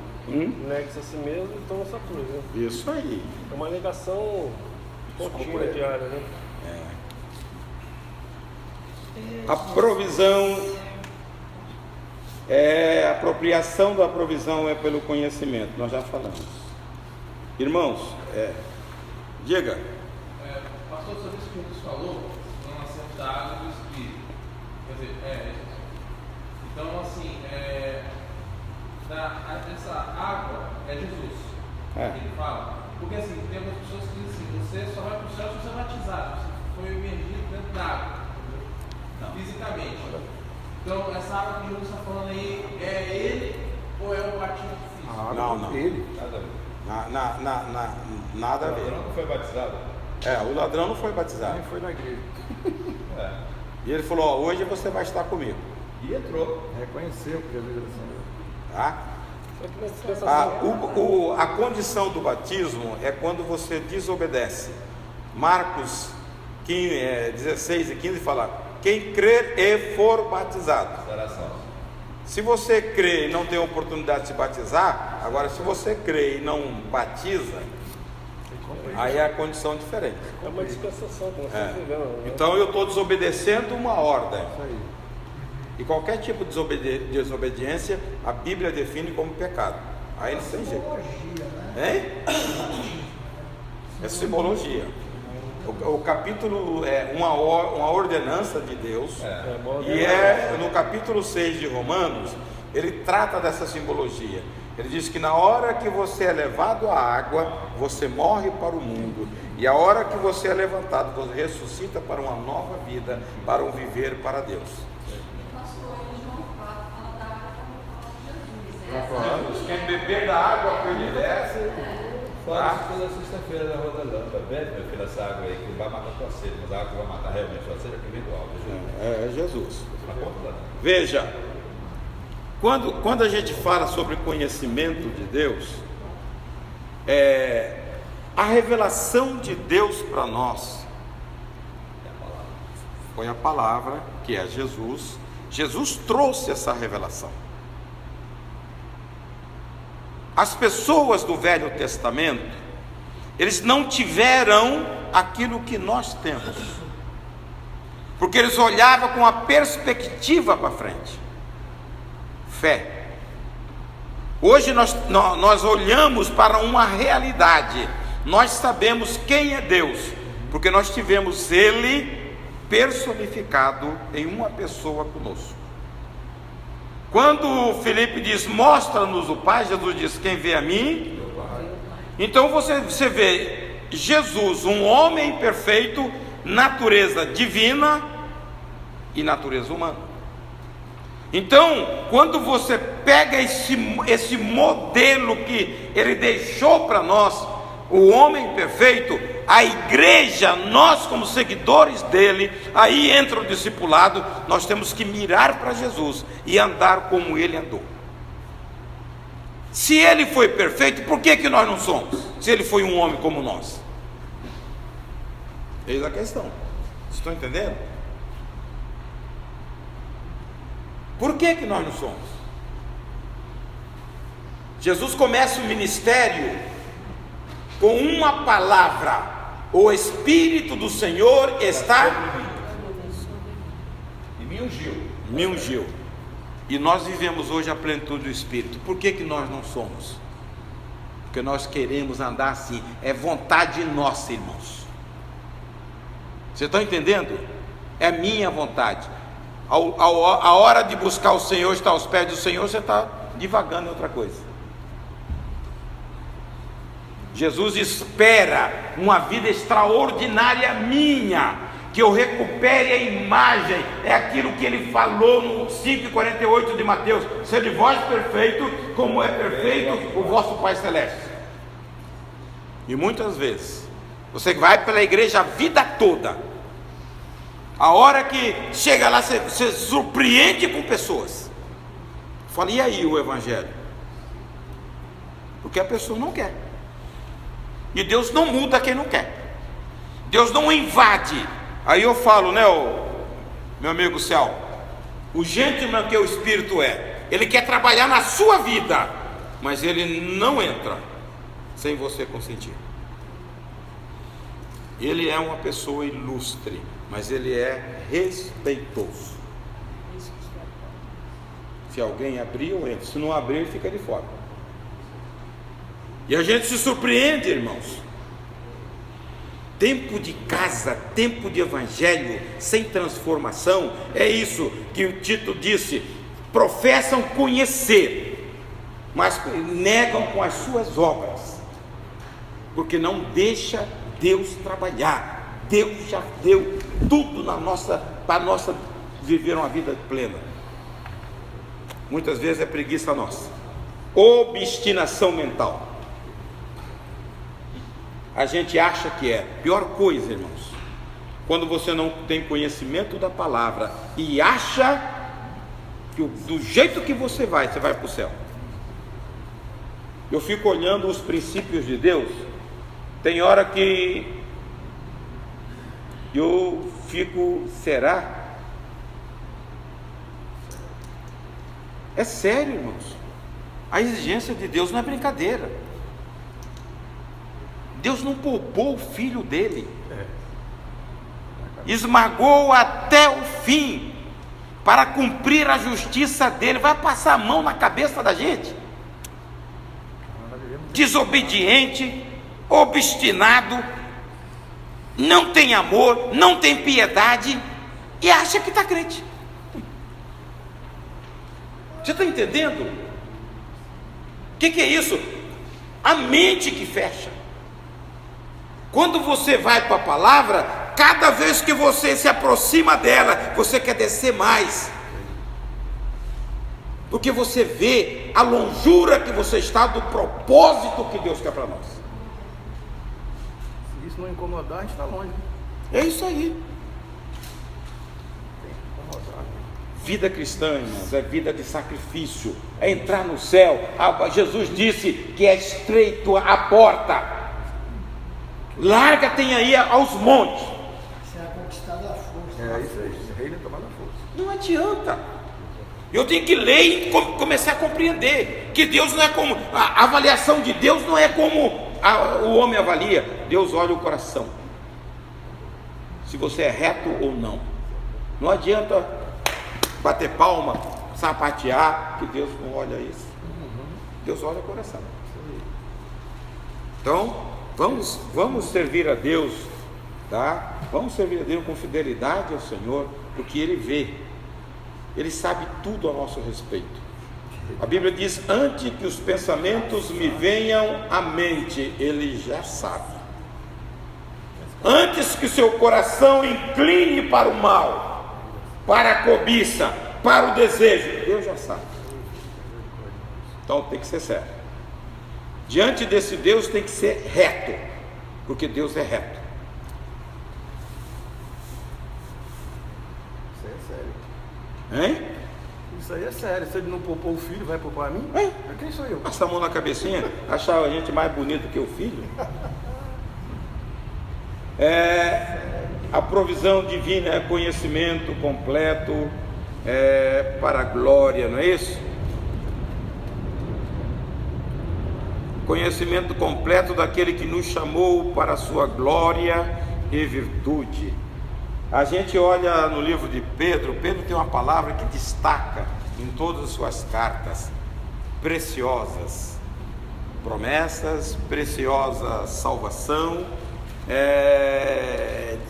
negue-se a si mesmo e toma essa cruz. Né? Isso aí. É uma negação contínua, diária, né? A provisão a apropriação da provisão é pelo conhecimento, nós já falamos. Irmãos, diga. Pastor, sobre isso que Jesus falou, não nascemos da água do Espírito. Quer dizer, então assim, essa água é Jesus. Ele fala. Porque assim, tem algumas pessoas que dizem assim: você só vai para o céu se você é batizado, se foi imergido dentro da água. Fisicamente. Então, essa água que Jesus está falando aí, é ele ou é o batismo físico? Não. Ele. Nada a ver. O ladrão não foi batizado? O ladrão não foi batizado. Nem foi na igreja. E ele falou: hoje você vai estar comigo. E entrou. Reconheceu que Jesus era Senhor. A condição do batismo é quando você desobedece. Marcos 16 e 15 fala: quem crer e for batizado. Se você crê e não tem oportunidade de se batizar, agora se você crê e não batiza, aí é a condição diferente. É uma dispensação que nós estamos vivendo. Né? Então eu estou desobedecendo uma ordem. E qualquer tipo de desobediência, a Bíblia define como pecado. Aí não tem jeito. É simbologia. O capítulo é uma ordenança de Deus, e no capítulo 6 de Romanos, ele trata dessa simbologia. Ele diz que na hora que você é levado à água, você morre para o mundo, e a hora que você é levantado, você ressuscita para uma nova vida, para um viver para Deus. Quem beber da água que ele desce. Fala isso toda sexta-feira na Roda Lamba. Bebe, meu filho, essa água aí que vai matar tua sede, mas a água que vai matar realmente tua sede é que vem do alto. É Jesus. Veja, quando a gente fala sobre conhecimento de Deus, a revelação de Deus para nós foi a palavra, que é Jesus. Jesus trouxe essa revelação. As pessoas do Velho Testamento, eles não tiveram aquilo que nós temos, porque eles olhavam com a perspectiva para frente. Fé. Hoje nós olhamos para uma realidade. Nós sabemos quem é Deus, porque nós tivemos Ele personificado em uma pessoa conosco. Quando Filipe diz, mostra-nos o Pai, Jesus diz, quem vê a mim? Então você vê Jesus, um homem perfeito, natureza divina e natureza humana. Então, quando você pega esse modelo que Ele deixou para nós, o homem perfeito, a igreja, nós como seguidores dele, aí entra o discipulado. Nós temos que mirar para Jesus e andar como Ele andou. Se Ele foi perfeito, por que nós não somos? Se Ele foi um homem como nós? Eis a questão. Estão entendendo? Por que nós não somos? Jesus começa o ministério com uma palavra: o Espírito do Senhor está e me ungiu. Me ungiu. E nós vivemos hoje a plenitude do Espírito. Por que nós não somos? Porque nós queremos andar assim. É vontade nossa, irmãos. Vocês estão entendendo? É minha vontade. A hora de buscar o Senhor, estar aos pés do Senhor, você está divagando em outra coisa. Jesus espera uma vida extraordinária minha, que eu recupere a imagem. É aquilo que Ele falou no 5:48 de Mateus: sede vós perfeito, como é perfeito o vosso Pai Celeste. E muitas vezes você vai pela igreja a vida toda, a hora que chega lá, você surpreende com pessoas. Fala, e aí o Evangelho? Porque a pessoa não quer. E Deus não muda quem não quer. Deus não invade. Aí eu falo, né, meu amigo Céu, o gentleman que o Espírito é, ele quer trabalhar na sua vida, mas ele não entra sem você consentir. Ele é uma pessoa ilustre, mas ele é respeitoso. Se alguém abrir, eu entro. Se não abrir, ele fica de fora. E a gente se surpreende, irmãos. Tempo de casa, tempo de evangelho sem transformação, é isso que o Tito disse: professam conhecer, mas negam com as suas obras, porque não deixa Deus trabalhar. Deus já deu tudo para nossa viver uma vida plena. Muitas vezes é preguiça nossa, obstinação mental. A gente acha que é pior coisa, irmãos, quando você não tem conhecimento da palavra e acha que do jeito que você vai para o céu. Eu fico olhando os princípios de Deus. Tem hora que eu fico, será? É sério, irmãos. A exigência de Deus não é brincadeira. Deus não poupou o filho dele, esmagou até o fim para cumprir a justiça dele. Vai passar a mão na cabeça da gente? Desobediente, obstinado, não tem amor, não tem piedade e acha que está crente. Você está entendendo? O que é isso? A mente que fecha. Quando você vai para a palavra, cada vez que você se aproxima dela, você quer descer mais, porque você vê a longura que você está do propósito que Deus quer para nós. Se isso não incomodar, a gente está longe. É isso aí. Vida cristã, irmãos, é vida de sacrifício, é entrar no céu. Jesus disse que é estreito a porta, larga tem aí aos montes. Será conquistado à força. É isso aí, o reino é tomado à força. Não adianta. Eu tenho que ler e começar a compreender que Deus não é como, a avaliação de Deus não é como o homem avalia. Deus olha o coração, se você é reto ou não. Não adianta bater palma, sapatear, que Deus não olha isso. Deus olha o coração. Então, vamos servir a Deus, tá? Vamos servir a Deus com fidelidade ao Senhor, porque Ele vê, Ele sabe tudo a nosso respeito. A Bíblia diz: antes que os pensamentos me venham à mente, Ele já sabe. Antes que o seu coração incline para o mal, para a cobiça, para o desejo, Deus já sabe. Então tem que ser sério. Diante desse Deus tem que ser reto, porque Deus é reto. Isso aí é sério. Hein? Isso aí é sério. Se ele não poupou o filho, vai poupar a mim? Quem sou eu? Passa a mão na cabecinha, achar a gente mais bonito que o filho. A provisão divina é conhecimento completo, para a glória, não é isso? Conhecimento completo daquele que nos chamou para a sua glória e virtude. A gente olha no livro de Pedro, Pedro tem uma palavra que destaca em todas as suas cartas: preciosas promessas, preciosa salvação.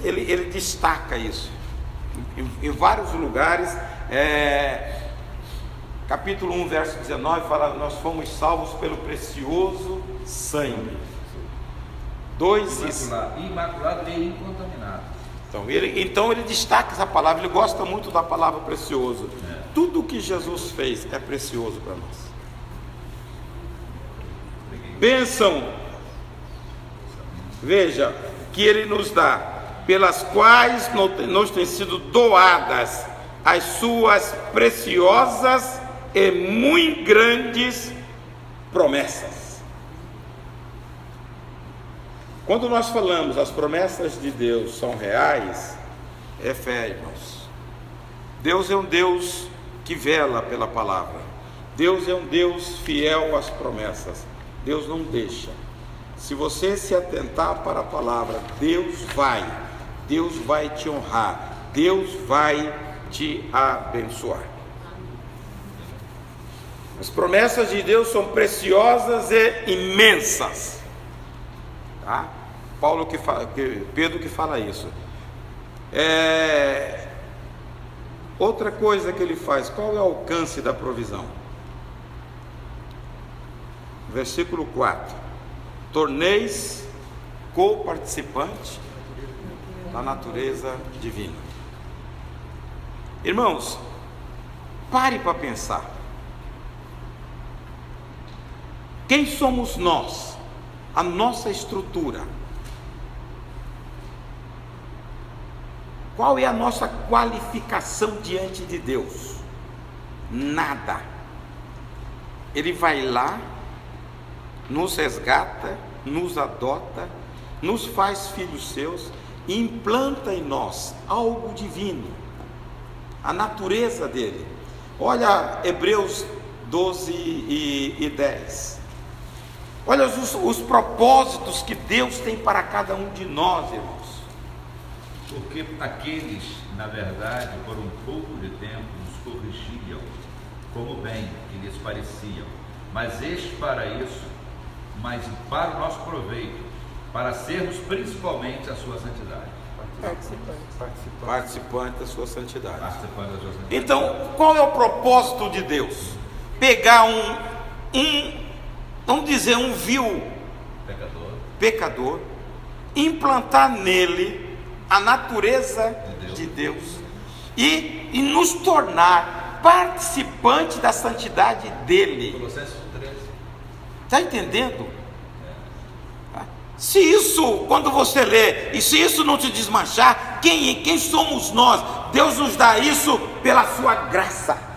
Ele destaca isso em vários lugares. Capítulo 1, verso 19 fala: nós fomos salvos pelo precioso sangue. Imaculado e incontaminado. Então ele destaca essa palavra, ele gosta muito da palavra precioso. Tudo que Jesus fez é precioso para nós. Bênção, veja, que Ele nos dá, pelas quais nos têm sido doadas as suas preciosas e muito grandes promessas. Quando nós falamos as promessas de Deus são reais, é fé, irmãos. Deus é um Deus que vela pela palavra. Deus é um Deus fiel às promessas. Deus não deixa. Se você se atentar para a palavra, Deus vai te honrar, Deus vai te abençoar. As promessas de Deus são preciosas e imensas, tá? Pedro que fala isso. Outra coisa que ele faz, qual é o alcance da provisão? Versículo 4: torneis co-participante da natureza divina. Irmãos, pare para pensar. Quem somos nós? A nossa estrutura. Qual é a nossa qualificação diante de Deus? Nada. Ele vai lá, nos resgata, nos adota, nos faz filhos seus e implanta em nós algo divino, a natureza dele. Olha Hebreus 12 e 10. Olha os propósitos que Deus tem para cada um de nós, irmãos. Porque aqueles, na verdade, por um pouco de tempo nos corrigiam, como bem que lhes pareciam, mas este para isso, mas para o nosso proveito, para sermos principalmente a sua santidade. Participante da sua santidade. Então, qual é o propósito de Deus? Pegar vamos dizer, um vil pecador, implantar nele a natureza de Deus e nos tornar participante da santidade dele. Está entendendo? Se isso, quando você lê, e se isso não te desmanchar, quem somos nós? Deus nos dá isso pela sua graça.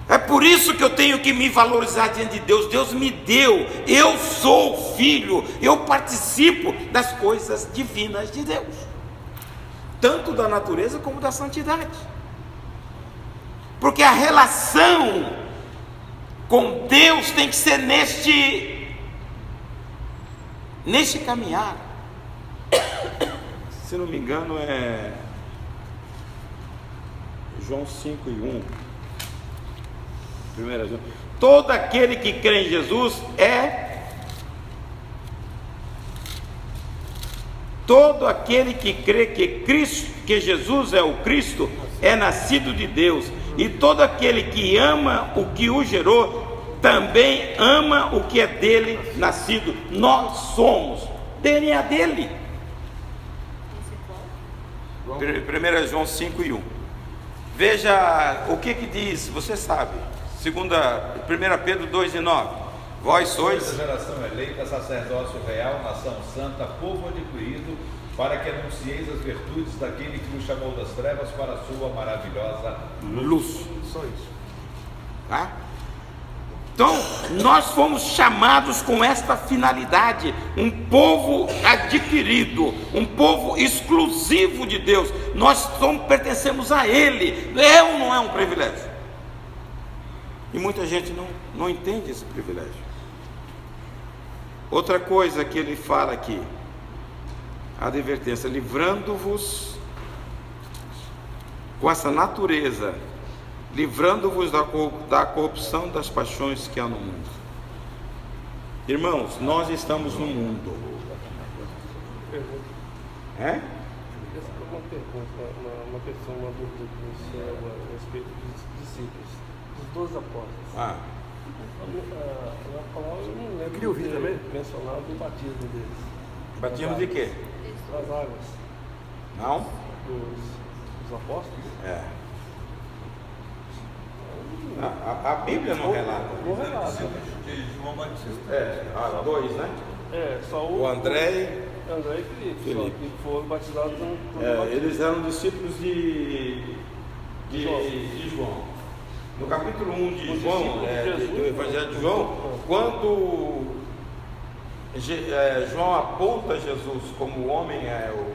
É por isso que eu tenho que me valorizar diante de Deus. Deus me deu, eu sou filho, eu participo das coisas divinas de Deus, tanto da natureza como da santidade. Porque a relação com Deus tem que ser neste caminhar. Se não me engano é João 5:1. 1 João. Todo aquele que crê em Jesus todo aquele que crê que Jesus é o Cristo é nascido de Deus, e todo aquele que ama o que o gerou também ama o que é dele nascido. Nós somos DNA dele. 1 João 5:1. Veja o que diz, você sabe. 1 Pedro 2:9. Vós sois essa geração eleita, sacerdócio real, nação santa, povo adquirido, para que anuncieis as virtudes daquele que nos chamou das trevas para a sua maravilhosa luz. Só isso. Tá? Então, nós fomos chamados com esta finalidade, um povo adquirido, um povo exclusivo de Deus. Nós pertencemos a Ele. É ou não é um privilégio? E muita gente não entende esse privilégio. Outra coisa que ele fala aqui, a advertência: livrando-vos com essa natureza, livrando-vos da corrupção das paixões que há no mundo. Irmãos, nós estamos no mundo. Uma questão, uma dúvida que você a respeito dos discípulos, dos 12 apóstolos. Na palavra eu não lembro. Queria ouvir também mencionado o batismo deles. Batismo de quê? Das águas. Não? Dos apóstolos? A Bíblia não relata. Não relata. De João Batista. Dois, né? Só o André e Filipe. Que foram batizados eles eram discípulos de João. No capítulo 1 de João, do Evangelho de João, quando João aponta Jesus como o homem o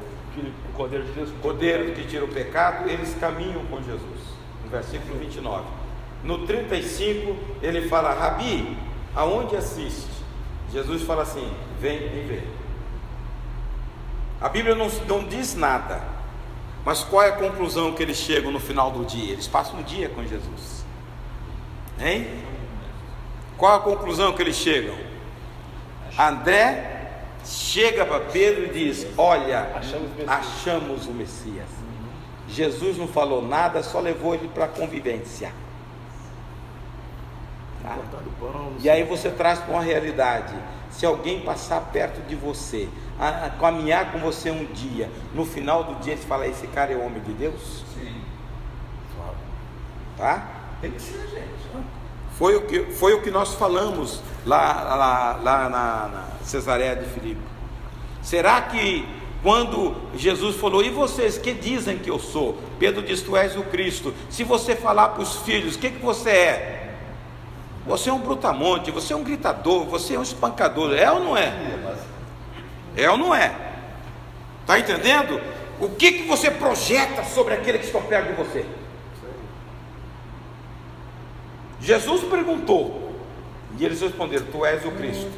Cordeiro de Deus, Cordeiro que tira o pecado, eles caminham com Jesus, no versículo 29. No 35 ele fala: Rabi, aonde assiste? Jesus fala assim: vem e vê. A Bíblia não diz nada, mas qual é a conclusão que eles chegam no final do dia? Eles passam um dia com Jesus. Hein? Qual a conclusão que eles chegam? André chega para Pedro e diz: olha, achamos o Messias. Jesus não falou nada, só levou ele para a convivência. Tá? E aí você traz para uma realidade: se alguém passar perto de você, caminhar com você um dia, no final do dia você fala: esse cara é o homem de Deus? Sim. Tá? Tem que ser, gente. Foi o que nós falamos lá na Cesareia de Filipe. Será que quando Jesus falou: e vocês que dizem que eu sou? Pedro disse: tu és o Cristo. Se você falar para os filhos, o que você é? Você é um brutamonte, você é um gritador, você é um espancador. É ou não é? É ou não é? Está entendendo? O que você projeta sobre aquele que está perto de você? Jesus perguntou, e eles responderam: tu és o Cristo.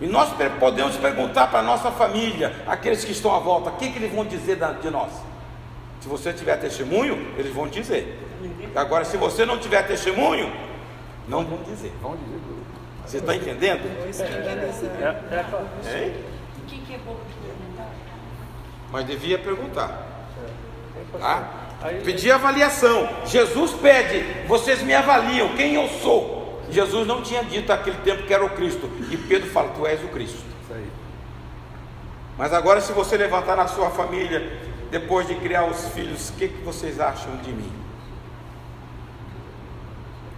E nós podemos perguntar para a nossa família, aqueles que estão à volta, o que eles vão dizer de nós? Se você tiver testemunho, eles vão dizer. Agora, se você não tiver testemunho, não vão dizer. Você está entendendo? Mas devia perguntar. Tá? Pedir avaliação. Jesus pede: vocês me avaliam, quem eu sou? Jesus não tinha dito naquele tempo que era o Cristo. E Pedro fala: tu és o Cristo. Mas agora, se você levantar na sua família, depois de criar os filhos, o que vocês acham de mim?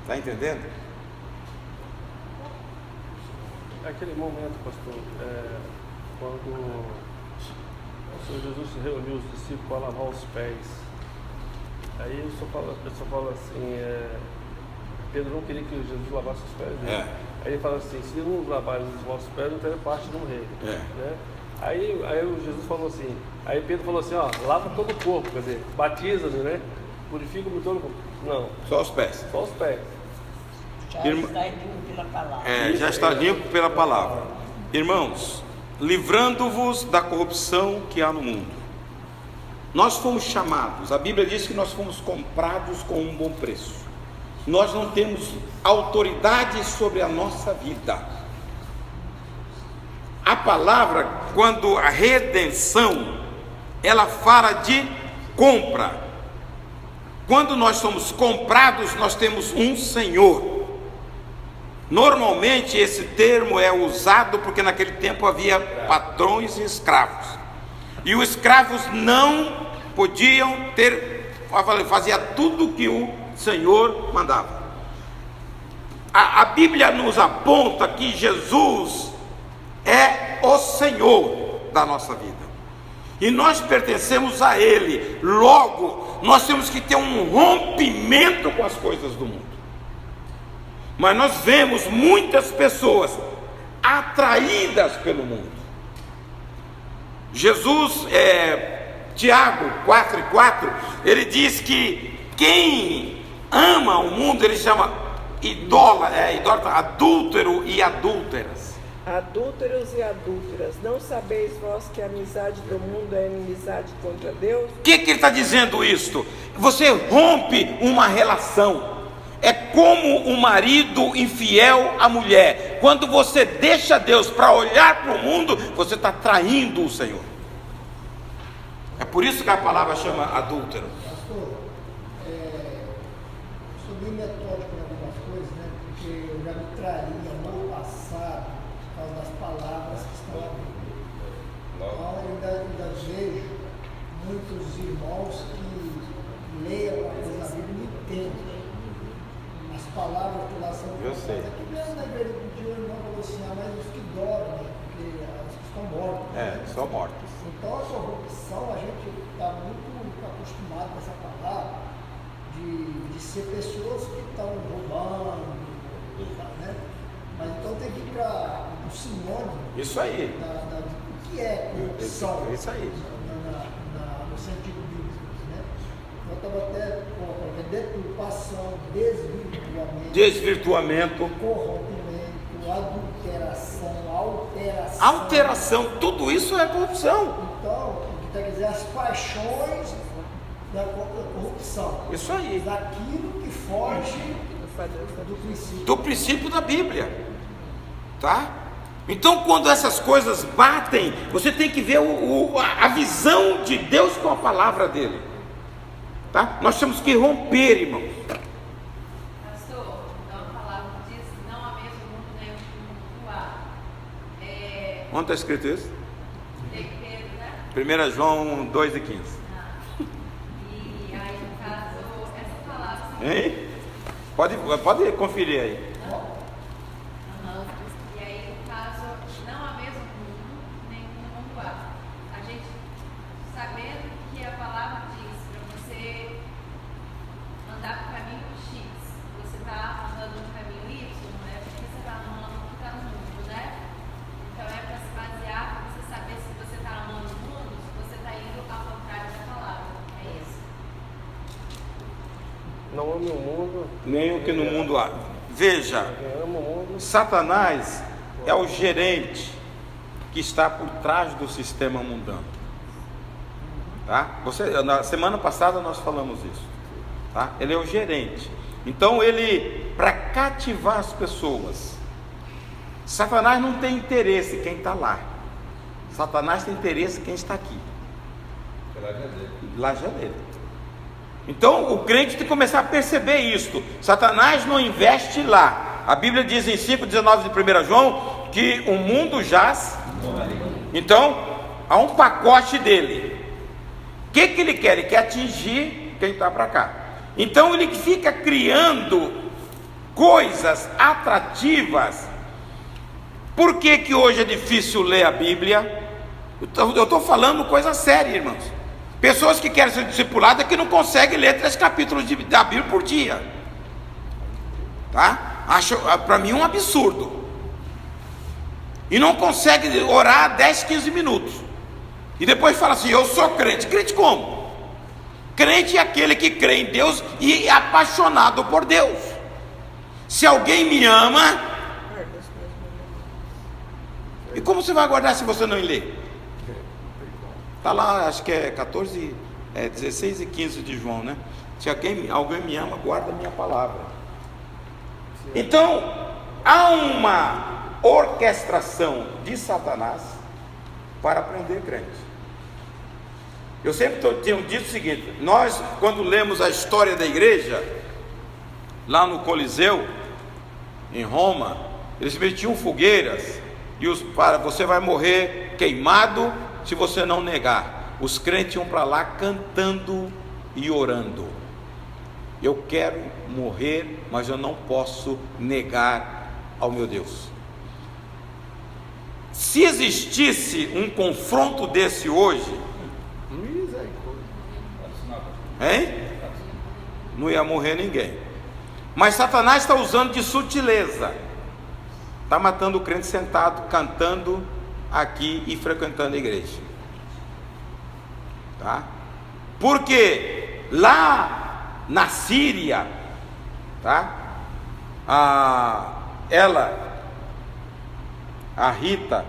Está entendendo? Aquele momento, pastor, quando o Senhor Jesus se reuniu os discípulos para lavar os pés. Aí eu só falo assim, Pedro não queria que Jesus lavasse os pés dele. Aí ele fala assim: se não lavar os vossos pés, não terá parte do reino. Né? Aí Jesus falou assim, aí Pedro falou assim: ó, lava todo o corpo, quer dizer, batiza-me, né? Purifica-me todo o corpo. Não. Só os pés. Só os pés. Já está limpo pela palavra. Já está limpo pela palavra. Irmãos, livrando-vos da corrupção que há no mundo. Nós fomos chamados, a Bíblia diz que nós fomos comprados com um bom preço. nós não temos autoridade sobre a nossa vida. A palavra, quando a redenção, ela fala de compra. Quando nós somos comprados, nós temos um Senhor. Normalmente esse termo é usado porque naquele tempo havia patrões e escravos. E os escravos não podiam fazia tudo o que o Senhor mandava. A Bíblia nos aponta que Jesus é o Senhor da nossa vida. E nós pertencemos a Ele. Logo, nós temos que ter um rompimento com as coisas do mundo. Mas nós vemos muitas pessoas atraídas pelo mundo. Jesus, Tiago 4:4, ele diz que quem ama o mundo, ele chama idólatra, adúltero e adúlteras. Adúlteros e adúlteras, não sabeis vós que a amizade do mundo é inimizade contra Deus? O que ele está dizendo isto? Você rompe uma relação. É como um marido infiel à mulher. Quando você deixa Deus para olhar para o mundo, você está traindo o Senhor. É por isso que a palavra chama adúltero. Pastor, sou bem metódico em algumas coisas, né? Porque eu já me traía no passado por causa das palavras que estão na Bíblia. Então eu ainda vejo muitos irmãos que leem alguma coisa na Bíblia e não entendem as palavras que lá são. Eu sei. Aqui mesmo na igreja do dia, o irmão falou assim: mas os que dormem, né? Porque as que estão mortos. São mortos. Então, a corrupção, a gente está muito acostumado com essa palavra de ser pessoas que estão roubando, né? Mas então tem que ir para um sinônimo. Isso aí. O que é corrupção? Isso aí. No sentido bíblico, né? Eu estava até colocando deturpação, desvirtuamento, corrompimento, adulteração, alteração, tudo isso é corrupção. Então, o que quer dizer, as paixões da corrupção. Isso aí. Daquilo que foge do princípio da Bíblia. Tá? Então, quando essas coisas batem, você tem que ver a visão de Deus com a palavra dele. Tá? Nós temos que romper, irmãos. Pastor, então a palavra diz: não há mesmo mundo nem o mundo há. Onde está escrito isso? Pedro, né? 1 João 2:15. E aí, no caso, essa palavra. Hein? Pode conferir aí. E aí, no caso, não há mesmo mundo nem o mundo há. A gente, sabendo que a palavra diz para você andar para o caminho X, você está andando no caminho Y, né? Porque você está amando o que está no mundo, né? Então é para se basear, para você saber se você está amando o mundo, se você está indo ao contrário da palavra. É isso. Não ame o mundo, nem o que no mundo há. Veja, Satanás é o gerente que está por trás do sistema mundano. Tá? Na semana passada nós falamos isso. Tá? Ele é o gerente. Então ele, para cativar as pessoas, Satanás não tem interesse em quem está lá. Satanás tem interesse em quem está aqui. Lá já dele. Então o crente tem que começar a perceber isso. Satanás não investe lá. A Bíblia diz em 5,19 de 1 João que o mundo jaz. Então há um pacote dele. O que ele quer? Ele quer atingir quem está para cá. Então ele fica criando coisas atrativas. Por que hoje é difícil ler a Bíblia? Eu estou falando coisa séria, irmãos. Pessoas que querem ser discipuladas que não conseguem ler 3 capítulos da Bíblia por dia. Tá? Acho para mim um absurdo. E não consegue orar 10, 15 minutos. E depois fala assim: eu sou crente. Crente como? Crente é aquele que crê em Deus e é apaixonado por Deus. Se alguém me ama, e como você vai guardar se você não lê? Está lá, acho que é 16 e 15 de João, né? Se alguém me ama, guarda a minha palavra. Então, há uma orquestração de Satanás para prender crente. Eu sempre tenho dito o seguinte: nós, quando lemos a história da igreja, lá no Coliseu, em Roma, eles metiam fogueiras, e você vai morrer queimado se você não negar. Os crentes iam para lá cantando e orando. Eu quero morrer, mas eu não posso negar ao meu Deus. Se existisse um confronto desse hoje, hein? Não ia morrer ninguém. Mas Satanás está usando de sutileza, está matando o crente sentado, cantando aqui e frequentando a igreja, tá? Porque lá na Síria, tá? A Rita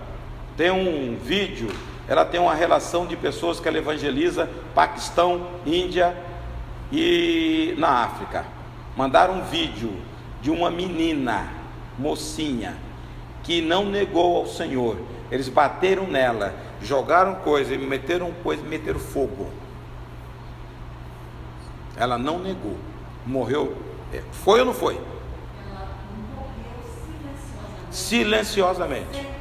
tem um vídeo. Ela tem uma relação de pessoas que ela evangeliza, Paquistão, Índia e na África. Mandaram um vídeo de uma menina, mocinha, que não negou ao Senhor. Eles bateram nela, jogaram coisa e meteram fogo. Ela não negou, morreu. Foi ou não foi? Ela morreu Silenciosamente.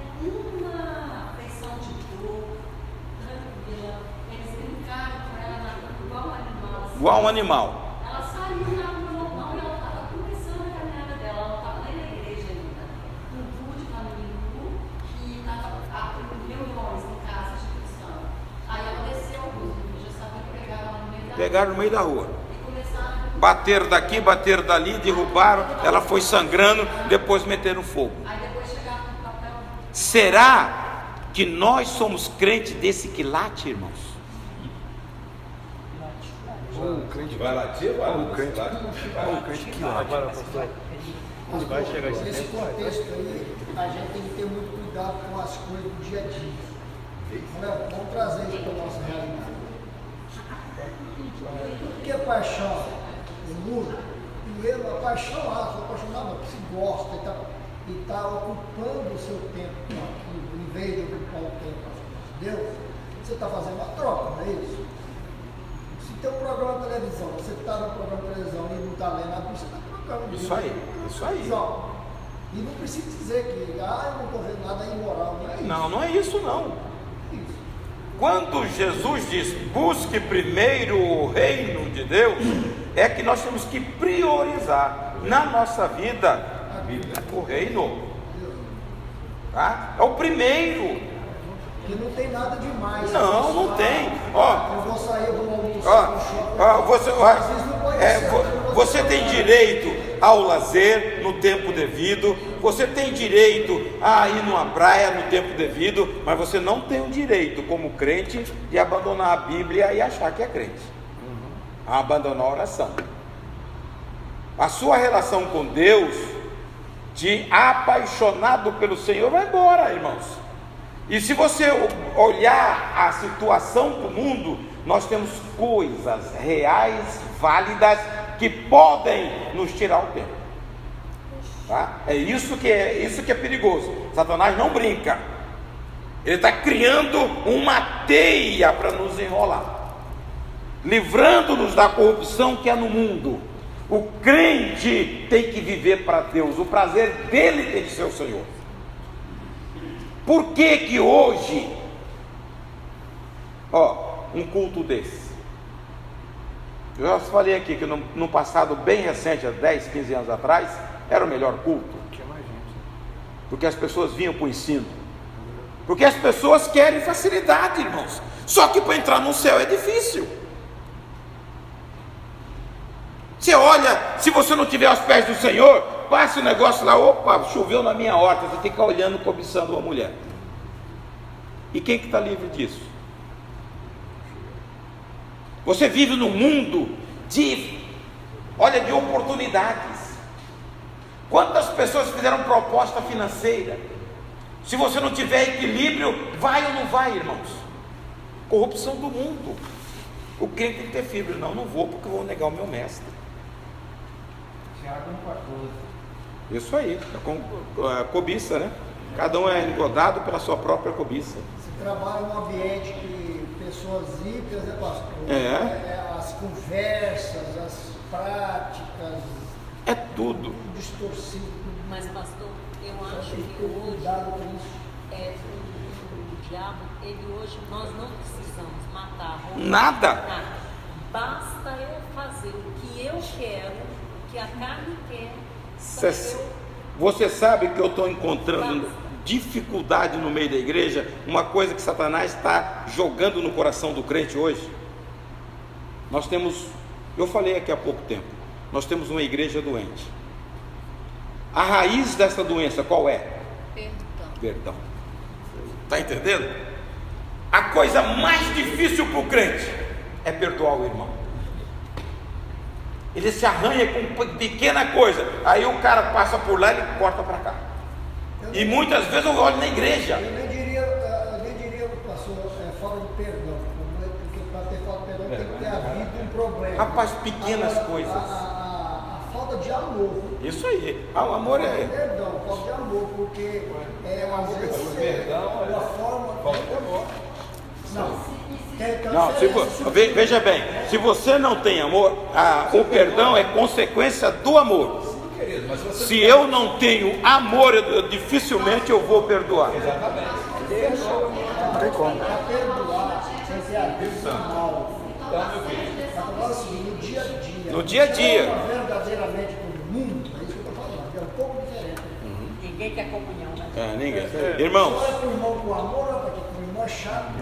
Igual um animal. Ela saiu na rua normal e ela estava começando a caminhada dela. Ela não estava nem na igreja ainda. Com tudo de caminho e estava em reuniões em casas de cristão. Aí ela desceu, já sabia que pegaram ela no meio da rua. Pegaram no meio da rua. Bateram daqui, bateram dali, derrubaram. Ela foi sangrando, depois meteram fogo. Aí depois chegaram no papel. Será que nós somos crentes desse quilate, irmãos? O crente vai latir, vai o crente que late. Vai chegar esse nesse contexto aí, a gente tem que ter muito cuidado com as coisas do dia a dia. Vamos trazer isso para a nossa realidade. Porque a paixão, o mundo, primeiro a paixão, sou apaixonado, porque se gosta e está ocupando o seu tempo com aquilo, em vez de ocupar o tempo com Deus, você está fazendo uma troca, não é isso? Tem um programa de televisão, você está no programa de televisão e não está lendo a Bíblia, você está trocando. Isso aí. E não precisa dizer que, eu não estou vendo nada imoral, não é isso. Não é isso não. Quando Jesus diz, busque primeiro o reino de Deus, é que nós temos que priorizar na nossa vida o reino. Tá? É o primeiro. Que não tem nada demais. Não tem. Eu vou sair, eu vou você tem direito ao lazer no tempo devido. Você tem direito a ir numa praia no tempo devido. Mas você não tem o direito, como crente, de abandonar a Bíblia e achar que é crente. Abandonar a oração. A sua relação com Deus, de apaixonado pelo Senhor, vai embora, irmãos. E se você olhar a situação do mundo, nós temos coisas reais, válidas, que podem nos tirar o tempo. Tá? É isso que é perigoso. Satanás não brinca. Ele está criando uma teia para nos enrolar, livrando-nos da corrupção que é no mundo. O crente tem que viver para Deus. O prazer dele tem que ser o Senhor. Por que hoje, um culto desse? Eu já falei aqui que no passado bem recente, há 10, 15 anos atrás, era o melhor culto. Porque as pessoas vinham para o ensino. Porque as pessoas querem facilidade, irmãos. Só que para entrar no céu é difícil. Você olha, se você não tiver aos pés do Senhor, passa o negócio lá, opa, choveu na minha horta, você fica olhando, cobiçando uma mulher. E quem que está livre disso? Você vive num mundo de oportunidades. Quantas pessoas fizeram proposta financeira? Se você não tiver equilíbrio, vai ou não vai, irmãos? Corrupção do mundo. O crente tem que ter fibra. Não vou porque eu vou negar o meu mestre. Tiago 1,14. Isso aí, cobiça, né? Cada um é engodado pela sua própria cobiça. Você trabalha num ambiente que pessoas ímpias, né, pastor? As conversas, as práticas. É tudo. Distorcido. Mas, pastor, eu acho que hoje o diabo, nós não precisamos matar. Nada. Basta eu fazer o que eu quero, o que a carne quer. Você sabe que eu estou encontrando dificuldade no meio da igreja, uma coisa que Satanás está jogando no coração do crente hoje. Nós temos, eu falei aqui há pouco tempo, nós temos uma igreja doente. A raiz dessa doença qual é? Perdão. Está entendendo? A coisa mais difícil para o crente é perdoar o irmão. Ele se arranha com pequena coisa, aí o cara passa por lá e ele corta para cá. E muitas vezes eu olho na igreja. Eu nem diria pastor, falta de perdão, porque para ter falta de perdão tem que ter havido um problema. Rapaz, pequenas coisas. A falta de amor. Isso aí, o amor é. Perdão, falta de amor, porque às vezes uma forma. Falta de amor. Não, veja bem, se você não tem amor, o perdão é consequência do amor. Se eu não tenho amor, dificilmente eu vou perdoar. Exatamente. Não tem como. Para perdoar, sem ser artesanal. No dia a dia. Verdadeiramente com o mundo, é isso que eu estou falando. É um pouco diferente. Ninguém quer comunhão, né? Ninguém. Irmãos. Só é com o irmão com amor, porque com o irmão é chato.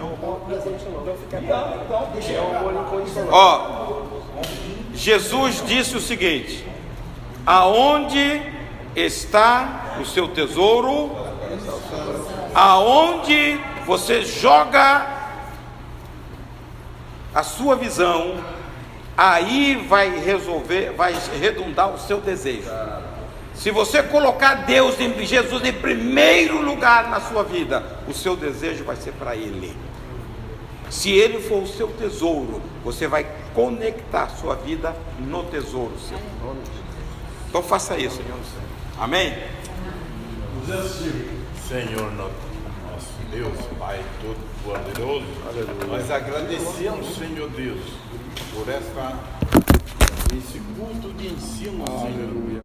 Jesus disse o seguinte: aonde está o seu tesouro, aonde você joga a sua visão, aí vai redundar o seu desejo. Se você colocar Jesus em primeiro lugar na sua vida, o seu desejo vai ser para Ele. Se Ele for o seu tesouro, você vai conectar sua vida no tesouro seu. Então faça isso. Amém? Senhor nosso Deus, Pai Todo-Poderoso, nós agradecemos, Senhor Deus, por esse culto de ensino, Senhor.